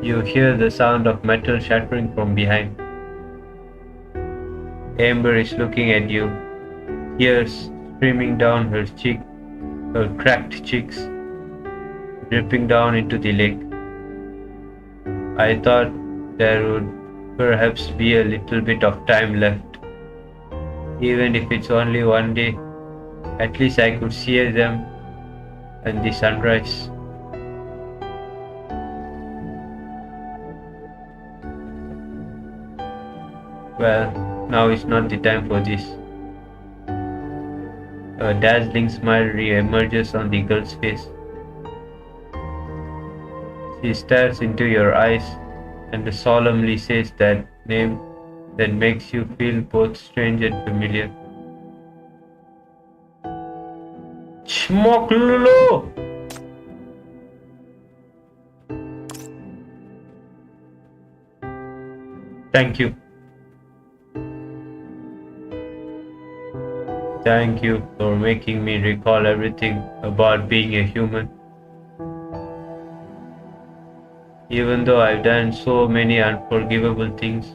S2: You hear the sound of metal shattering from behind. Amber is looking at you, tears streaming down her cracked cheeks, dripping down into the lake. I thought there would perhaps be a little bit of time left. Even if it's only one day, at least I could see them and the sunrise. Well, now is not the time for this. A dazzling smile re-emerges on the girl's face. She stares into your eyes and solemnly says that name that makes you feel both strange and familiar. Chmoklulu! Thank you. Thank you for making me recall everything about being a human. Even though I've done so many unforgivable things,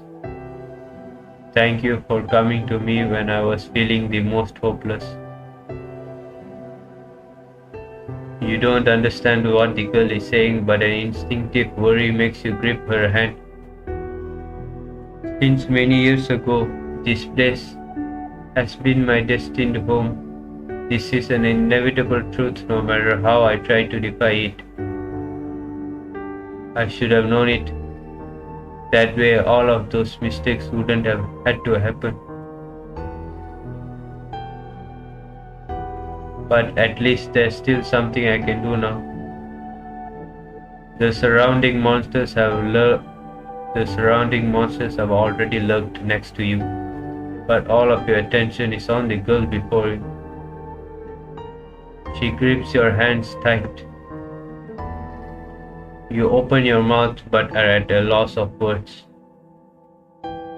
S2: thank you for coming to me when I was feeling the most hopeless. You don't understand what the girl is saying, but an instinctive worry makes you grip her hand. Since many years ago, this place has been my destined home. This is an inevitable truth no matter how I try to defy it. I should have known it. That way all of those mistakes wouldn't have had to happen. But at least there's still something I can do now. The surrounding monsters have already lurked next to you, but all of your attention is on the girl before you. She grips your hands tight. You open your mouth but are at a loss of words.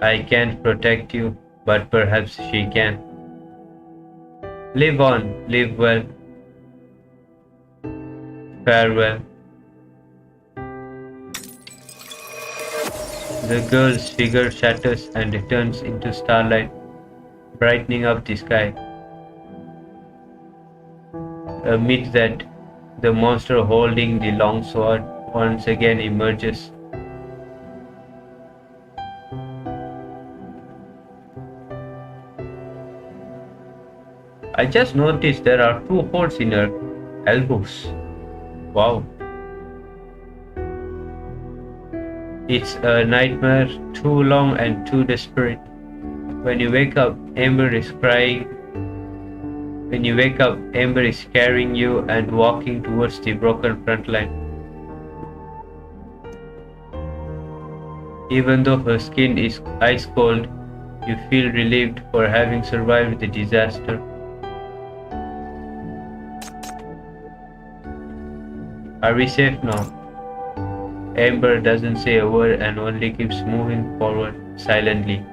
S2: I can't protect you, but perhaps she can. Live on, live well. Farewell. The girl's figure shatters and returns into starlight, brightening up the sky. Amid that, the monster holding the long sword once again emerges. I just noticed there are 2 holes in her elbows. Wow. It's a nightmare, too long and too desperate. When you wake up, Amber is crying. When you wake up, Amber is carrying you and walking towards the broken front line. Even though her skin is ice cold, you feel relieved for having survived the disaster. Are we safe now? Amber doesn't say a word and only keeps moving forward silently.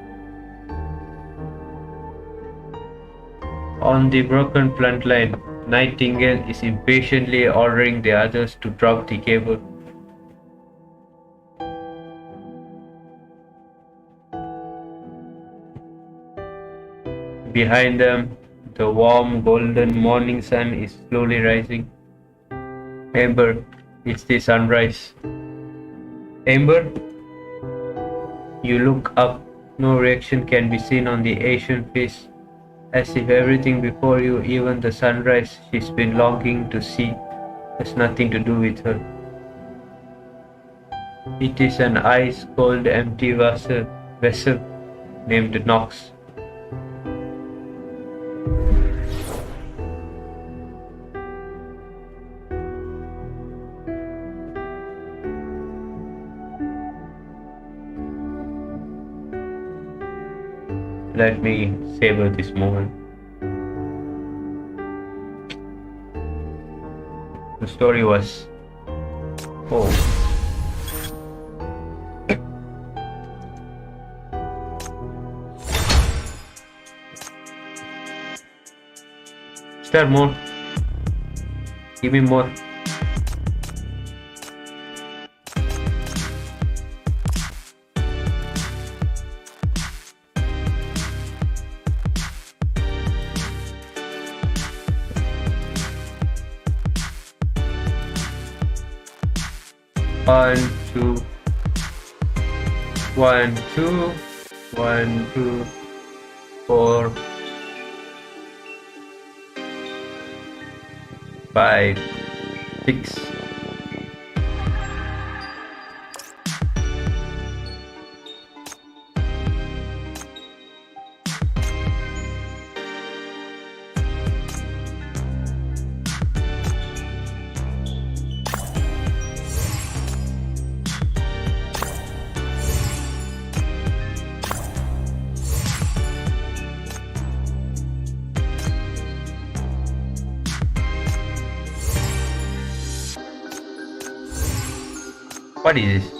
S2: On the broken front line, Nightingale is impatiently ordering the others to drop the cable. Behind them, the warm golden morning sun is slowly rising. Amber, it's the sunrise. Amber? You look up. No reaction can be seen on the Asian face, as if everything before you, even the sunrise she's been longing to see, has nothing to do with her. It is an ice-cold empty vessel named NOX. Let me savor this moment. The story was, oh, is there more? Give me more. One, two, 1, 2, 1, 2, 4, 5, 6. What is this?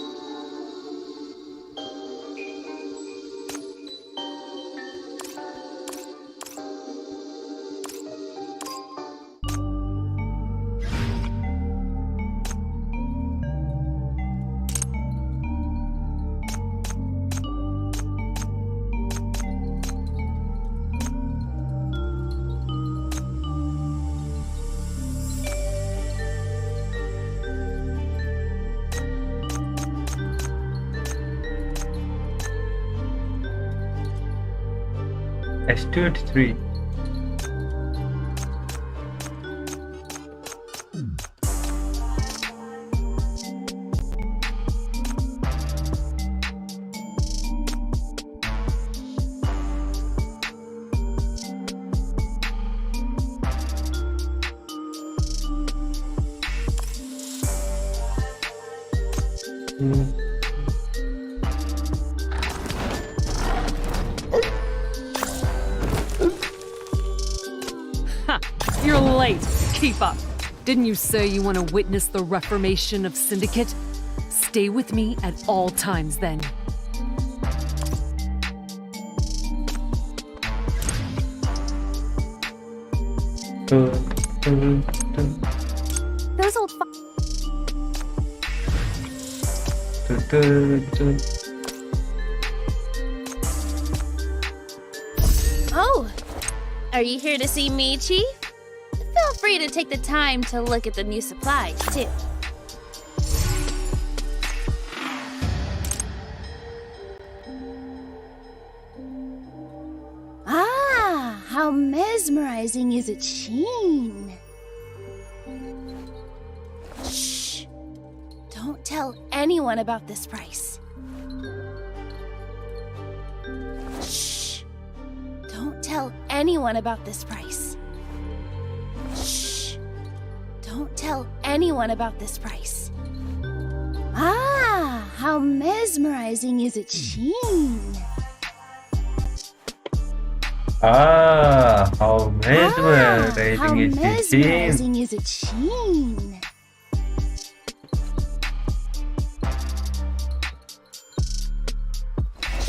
S2: Astute 3.
S3: Ha! You're late. Keep up. Didn't you say you want to witness the reformation of Syndicate? Stay with me at all times then.
S1: Those old
S4: Oh, are you here to see me, Chief? Feel free to take the time to look at the new supplies, too. Ah, how mesmerizing is its sheen. Shh. Don't tell anyone about this price. Shh. Don't tell anyone about this price. Shh. Don't tell anyone about this price. Ah, how mesmerizing is its sheen.
S2: How mesmerizing is this scene.
S4: Mesmerizing is its sheen.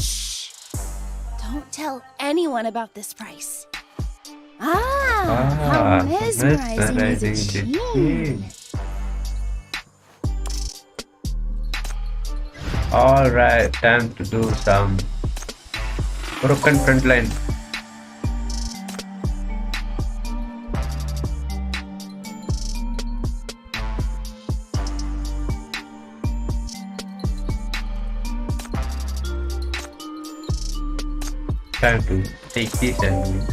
S4: Shh. Don't tell anyone about this price. How mesmerizing is its sheen.
S2: Alright, time to do some broken front line. Time to take this and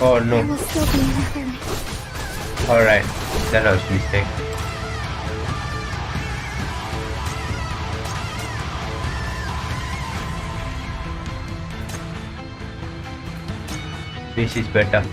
S2: oh no.
S1: There will still be another.
S2: Alright, that was a mistake. This is better.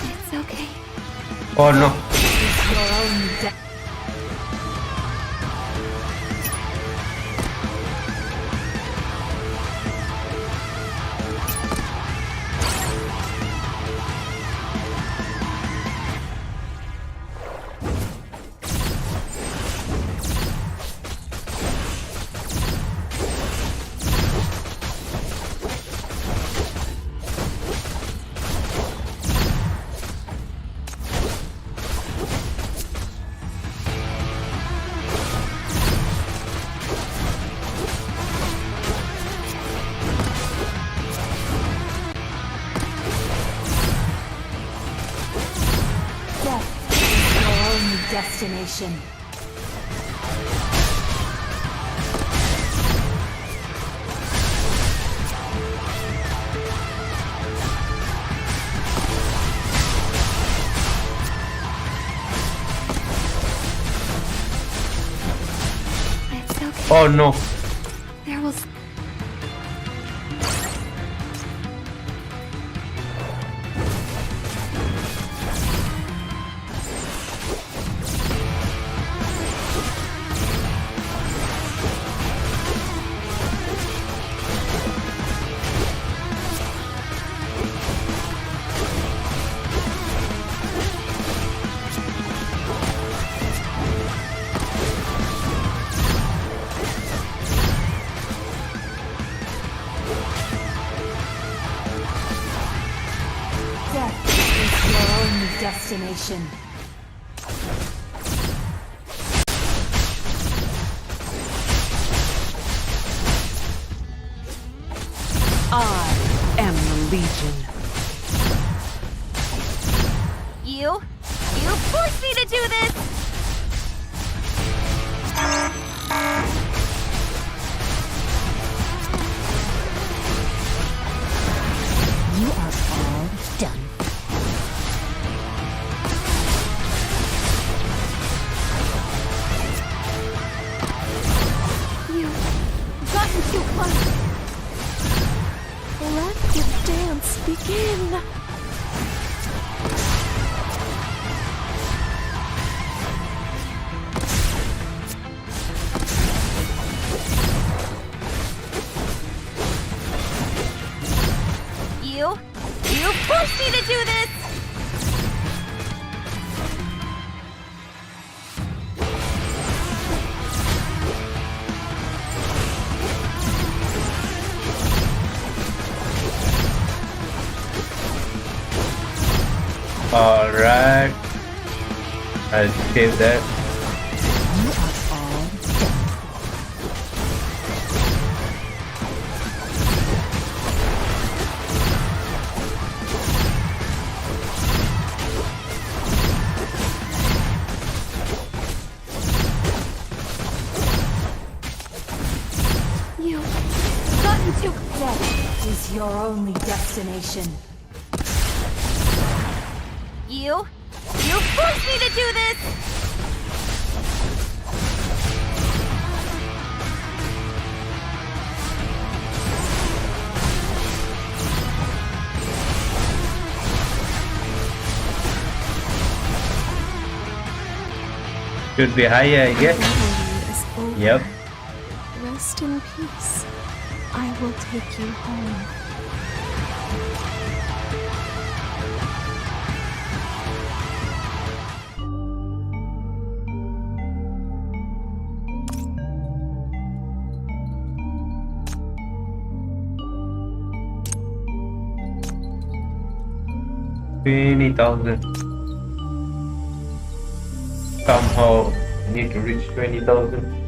S1: It's okay.
S2: Oh no.
S1: Destination. It's okay.
S2: Oh no.
S1: There will. destination.
S3: I am the Legion.
S4: You forced me to do this!
S1: You are all done. You've gotten too close. Let the dance begin.
S4: You forced me to do this!
S2: Alright. I'll save that.
S1: You are all done. You've gotten too death is your only destination.
S4: You forced me to do this!
S2: Should be higher, I guess.
S5: Is over.
S2: Yep.
S5: Rest in peace. I will take you home.
S2: $20,000. Somehow I need to reach 20,000.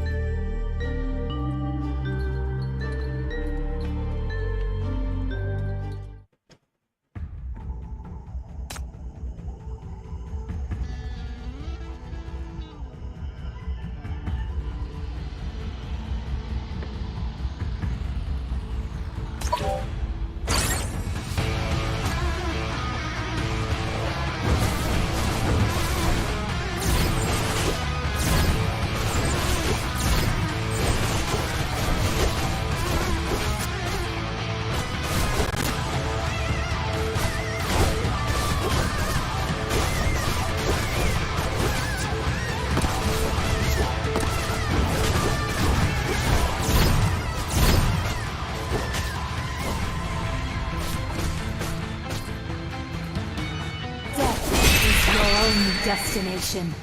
S1: Destination.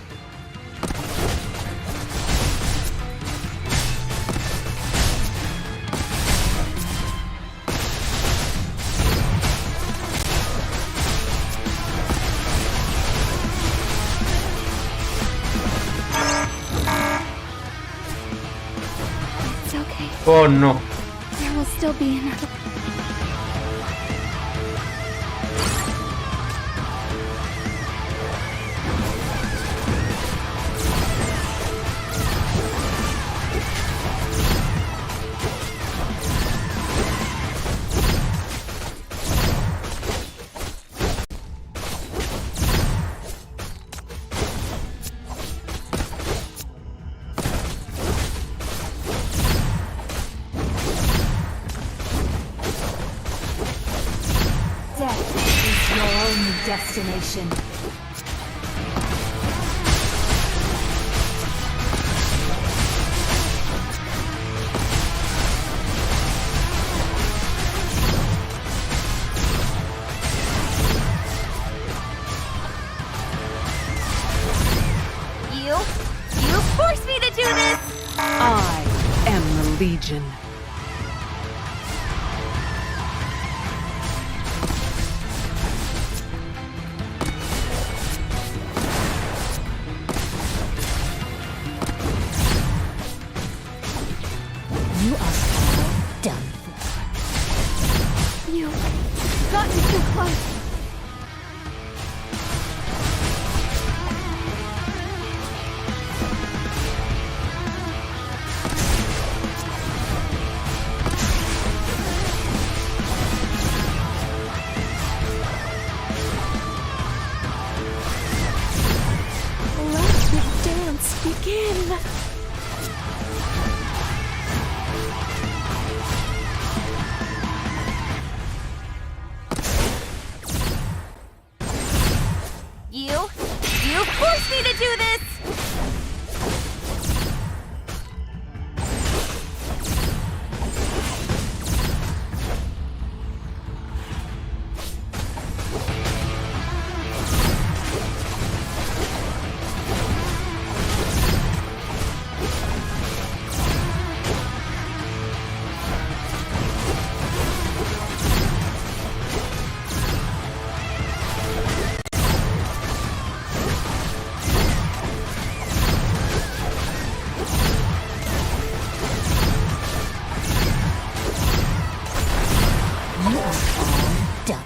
S5: It's okay.
S2: Oh no.
S5: There will still be another.
S1: Destination.
S4: You forced me to do this!
S3: I am the Legion.
S5: win!
S4: You forced me to do this!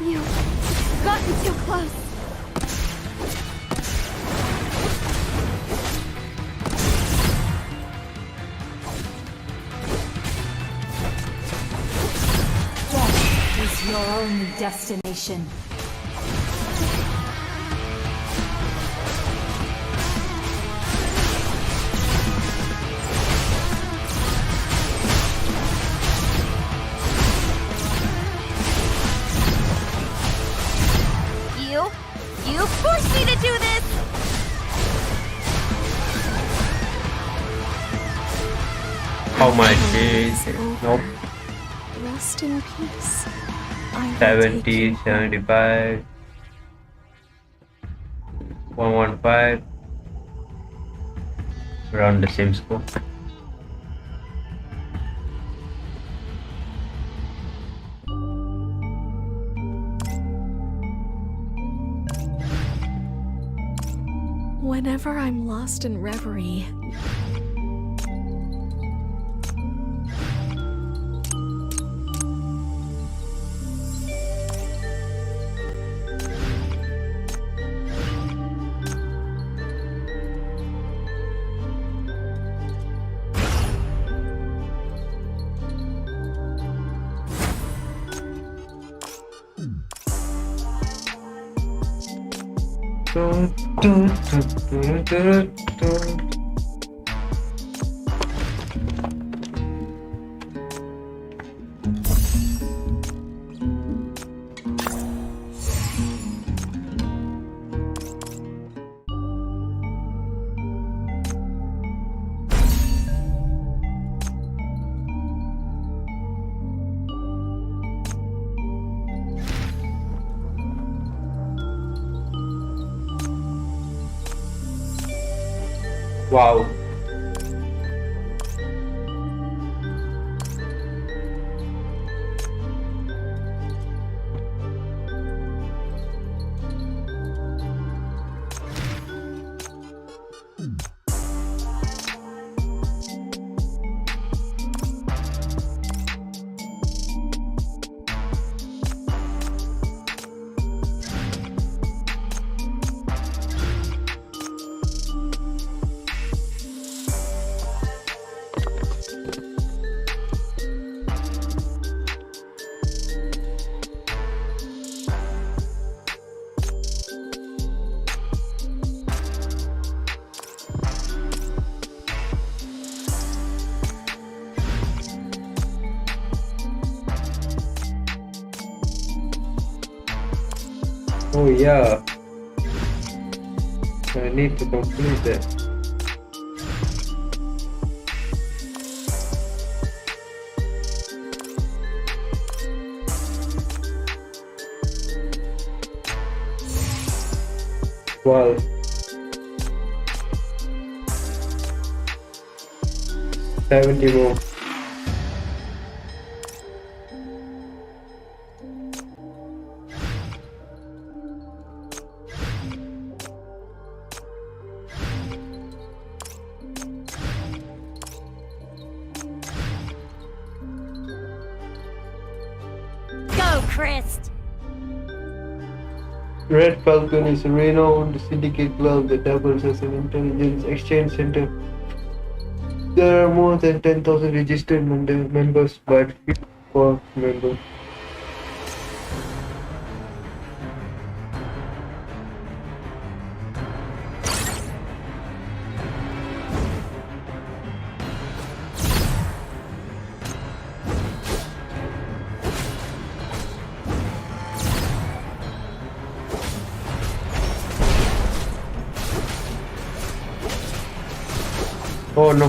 S5: You've gotten too close.
S1: Death is your only destination.
S4: You forced me to do this!
S2: How much is it? Nope.
S5: Rest in peace. I will take
S2: 70,
S5: you
S2: 75, 115. Around the same score.
S5: Whenever I'm lost in reverie,
S2: Wow. Oh yeah, I need to complete that. Well, 70 more.
S4: Christ!
S2: Red Falcon is a renowned syndicate club that doubles as an intelligence exchange center. There are more than 10,000 registered members, but few per member. Oh no.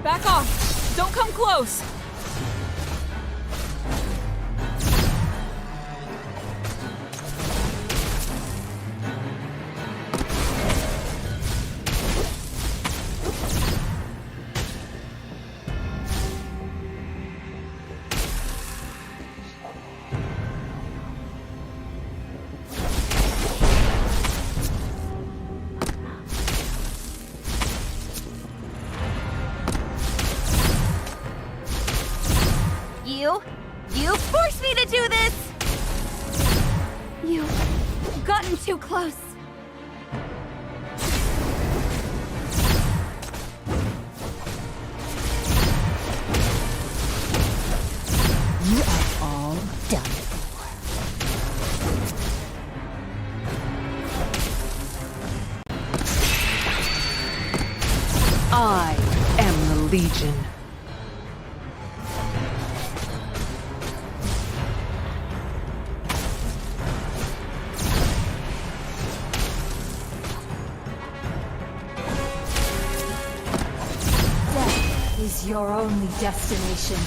S3: Back off! Don't come close!
S4: You forced me to do this!
S5: You've gotten too close.
S1: You are all done for.
S3: I am the Legion.
S1: Death is your only destination.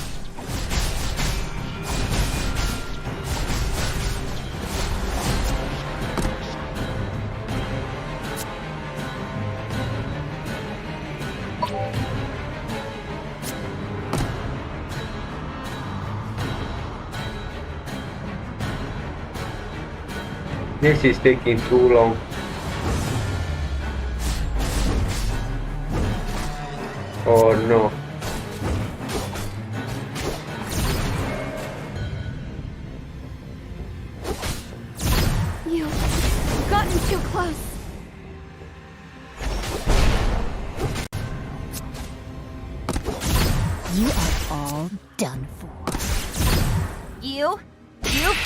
S2: This is taking too long. Oh no.
S5: You've gotten too close.
S1: You are all done for.
S4: You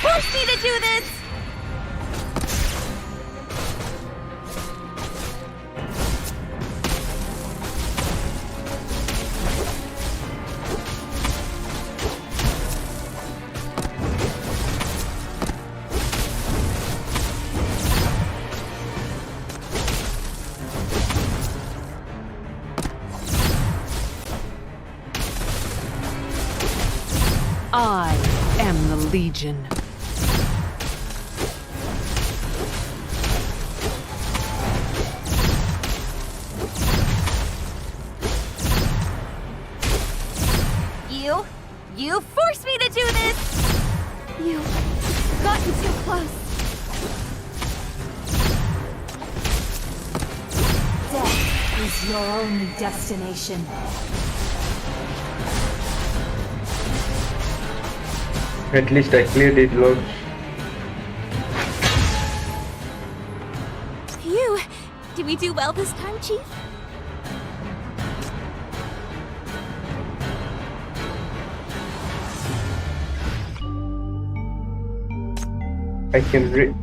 S4: forced me to do this!
S3: I am the Legion.
S4: You forced me to do this!
S5: You've gotten too close.
S1: Death is your only destination.
S2: At least I cleared it, Lord.
S4: Phew! Did we do well this time, Chief?
S2: I can read.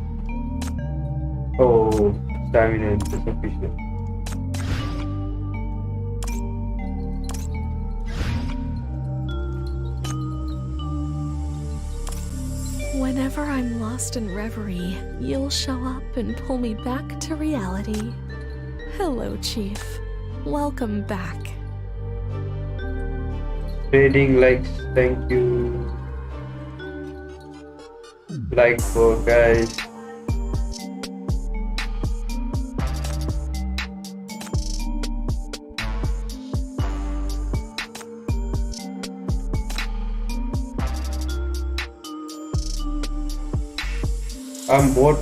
S2: Oh, stamina is sufficient.
S5: Whenever I'm lost in reverie, you'll show up and pull me back to reality. Hello, Chief. Welcome back.
S2: Trading likes, thank you. Like for guys. I'm bored.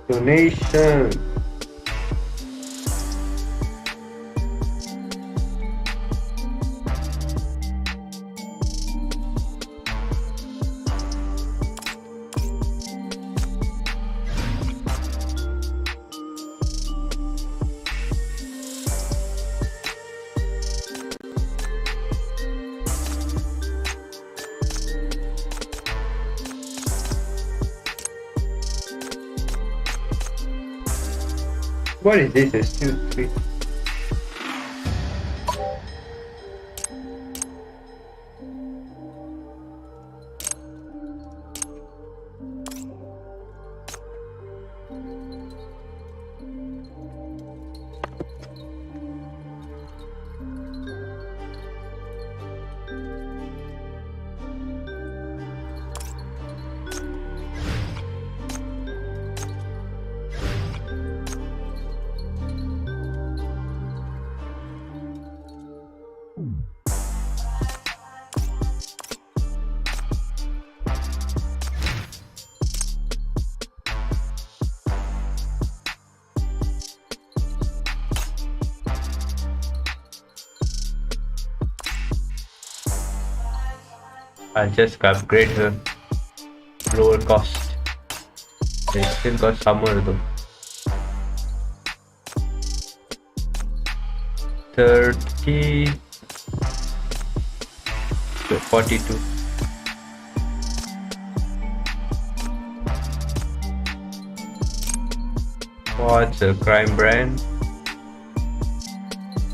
S2: Donation. What is this? It's 2, 3. I'll just upgrade her. Lower cost. They still got summer though. 30 to 42. What's a crime brand?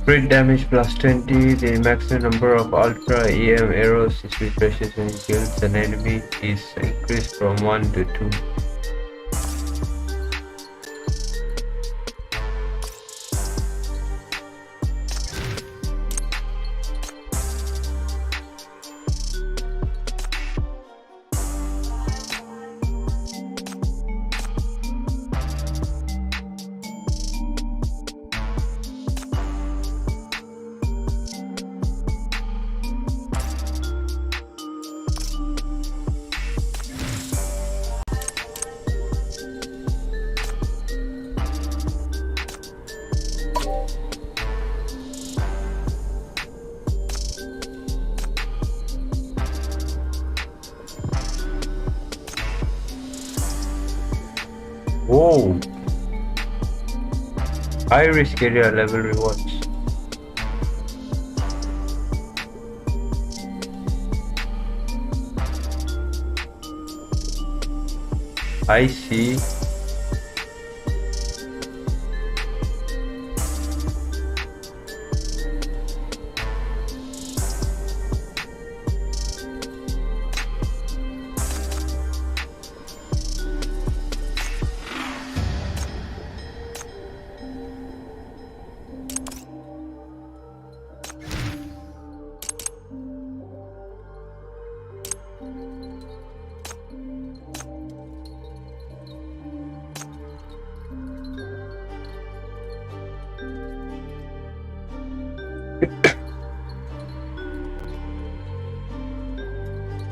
S2: Crit damage plus 20. The maximum number of ultra EM arrows is refreshes when it kills an enemy is increased from 1 to 2. Whoa! High risk area level rewards. I see.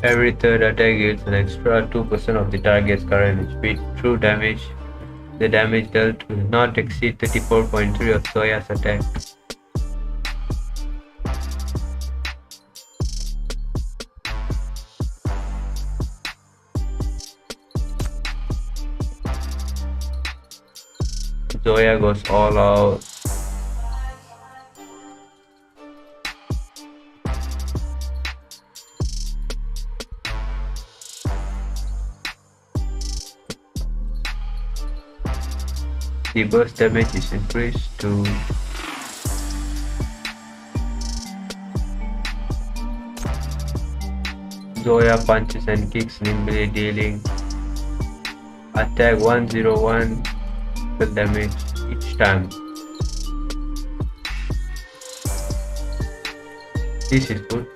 S2: Every third attack deals an extra 2% of the target's current HP. True damage. The damage dealt will not exceed 34.3 of Zoya's attack. Zoya goes all out. The burst damage is increased to Zoya punches and kicks nimbly, dealing attack 101 damage each time. This is good.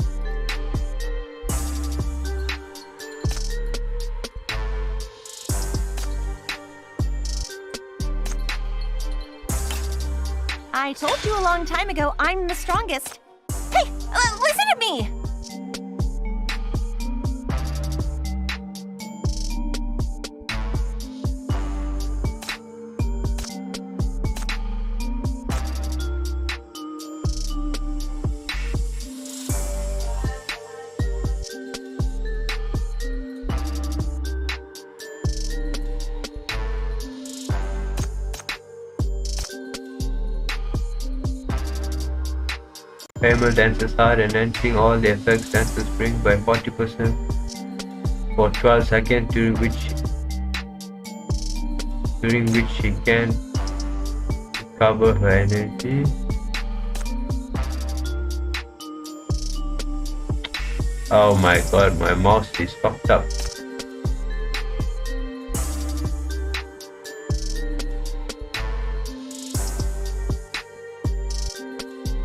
S6: I told you a long time ago I'm the strongest. Hey, listen to me!
S2: Primal dances are enhancing all the effects dances bring by 40% for 12 seconds, during which she can Recover her energy. Oh my god, my mouse is fucked up.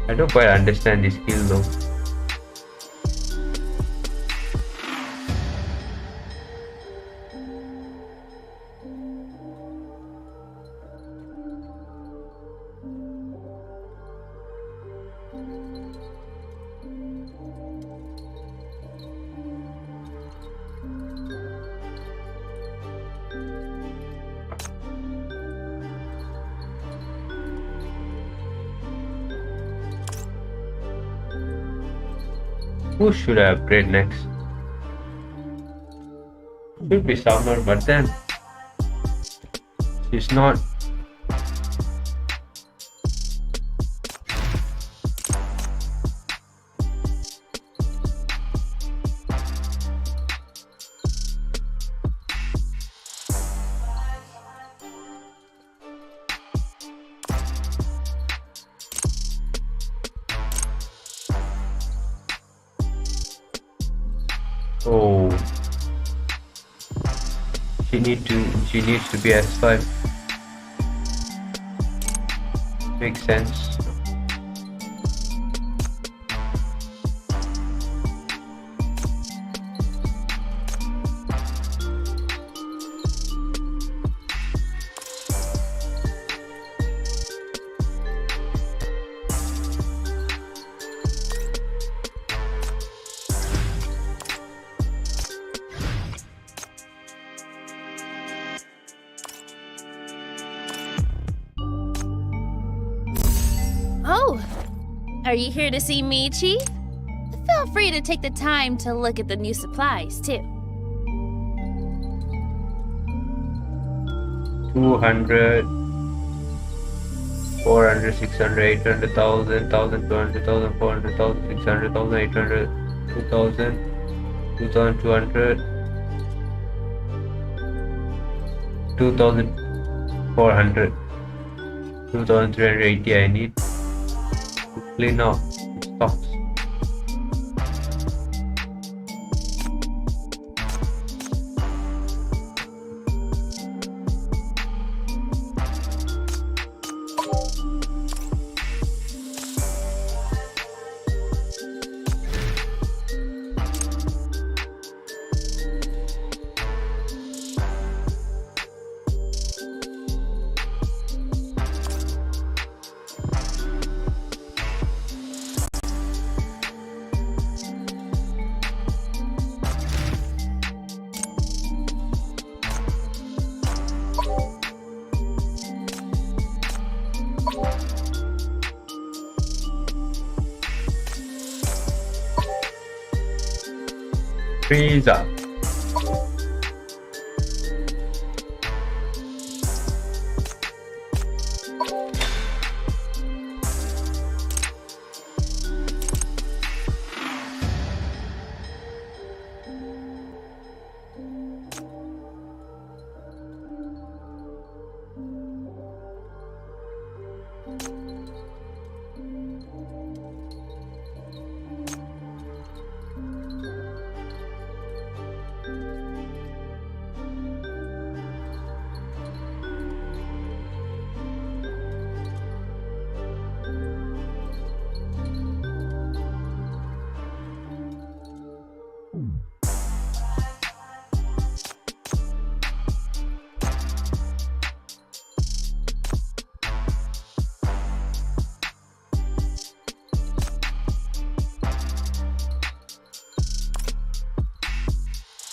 S2: I don't quite understand this skill though. Who should I upgrade next? Should be Summer, but then she's not. Oh, she needs to be S5. Makes sense.
S4: Oh, are you here to see me, Chief? Feel free to take the time to look at the new supplies, too.
S2: 200, 400, 600, 800,000, 1,200, 1,400, 1,600, 1,800, 2,000, 2,200, 2,400, 2,380 I need to clean up stocks. Freeze up.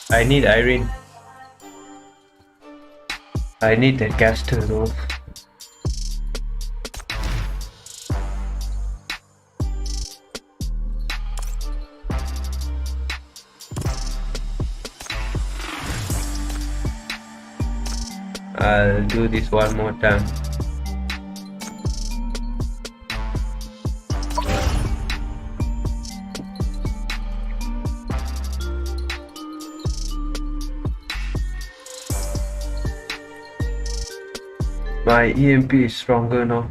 S2: I need Irene. I need that caster though. I'll do this one more time. My EMP is stronger now.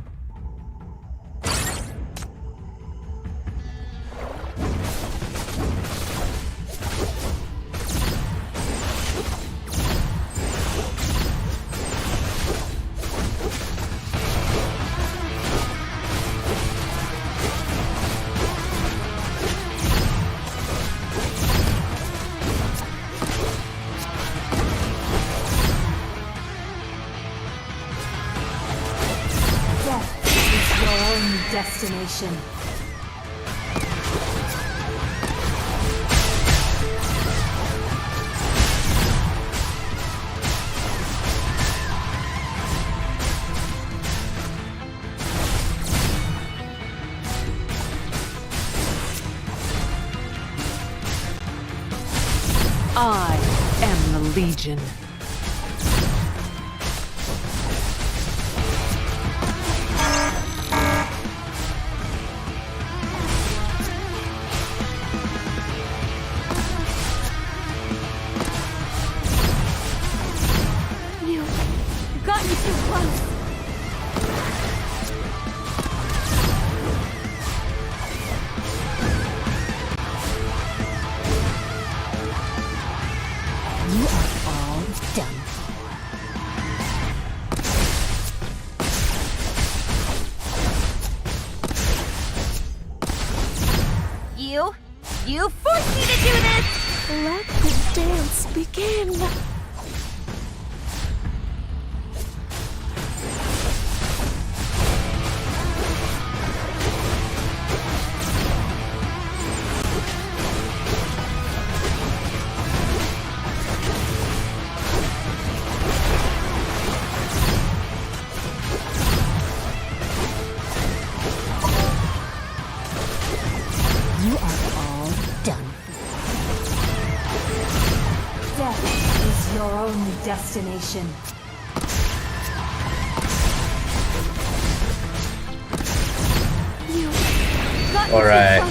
S1: destination.
S3: I am the Legion.
S6: You've gotten too close.
S1: You are all done.
S6: You forced me to do this!
S5: Let the dance begin.
S1: You are all done. Death is your only destination.
S6: You got
S2: All right.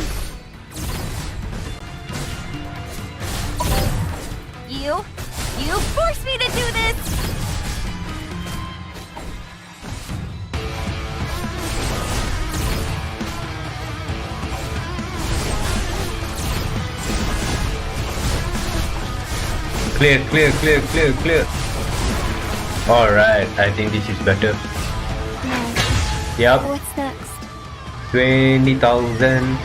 S6: You forced me to do this!
S2: Clear, clear, clear, clear, clear. Alright, I think this is better.
S6: Now,
S2: Yep,
S6: what's next?
S2: 20,000.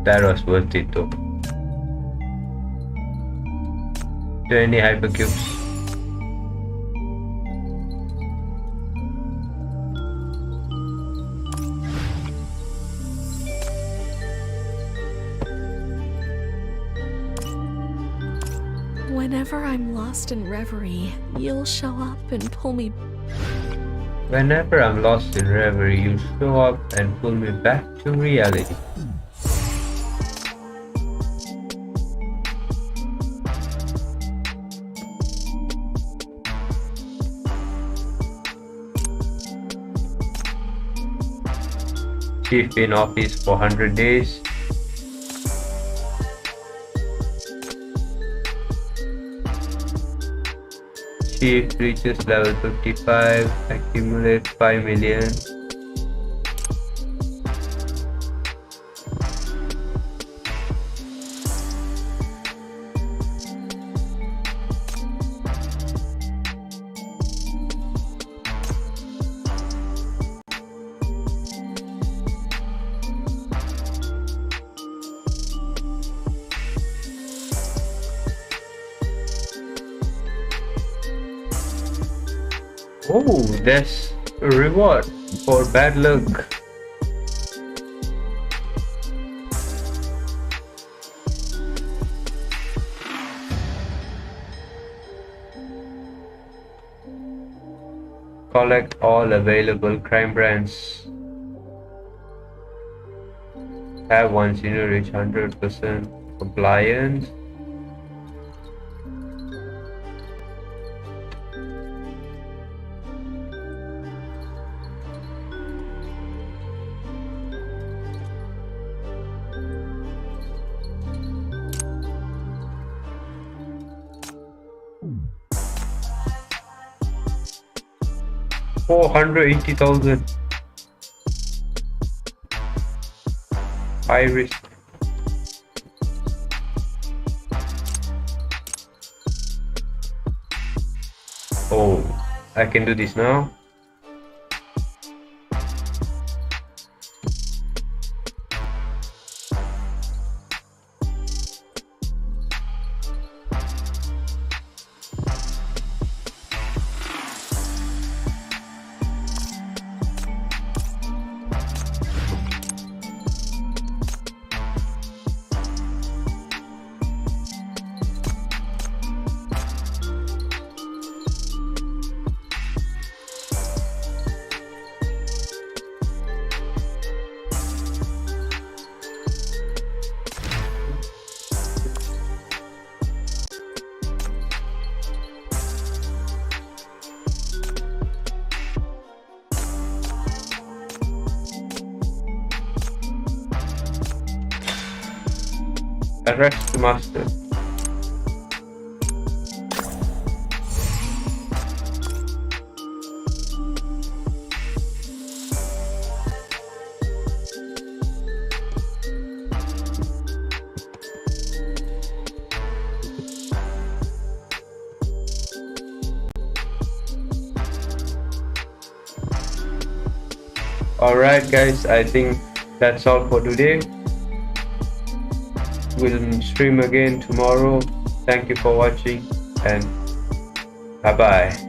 S2: That was worth it though. 20 hypercubes.
S5: Whenever I'm lost in reverie, you'll show up and pull me.
S2: Whenever I'm lost in reverie, you show up and pull me back to reality. Chief in office for 100 days. Chief reaches level 55, accumulate 5 million. Oh, there's a reward for bad luck. Collect all available crime brands. Have one senior reach 100% compliance. $480,000. High risk. Oh, I can do this now. Arrest the master. Alright guys, I think that's all for today. We'll stream again tomorrow. Thank you for watching and bye bye.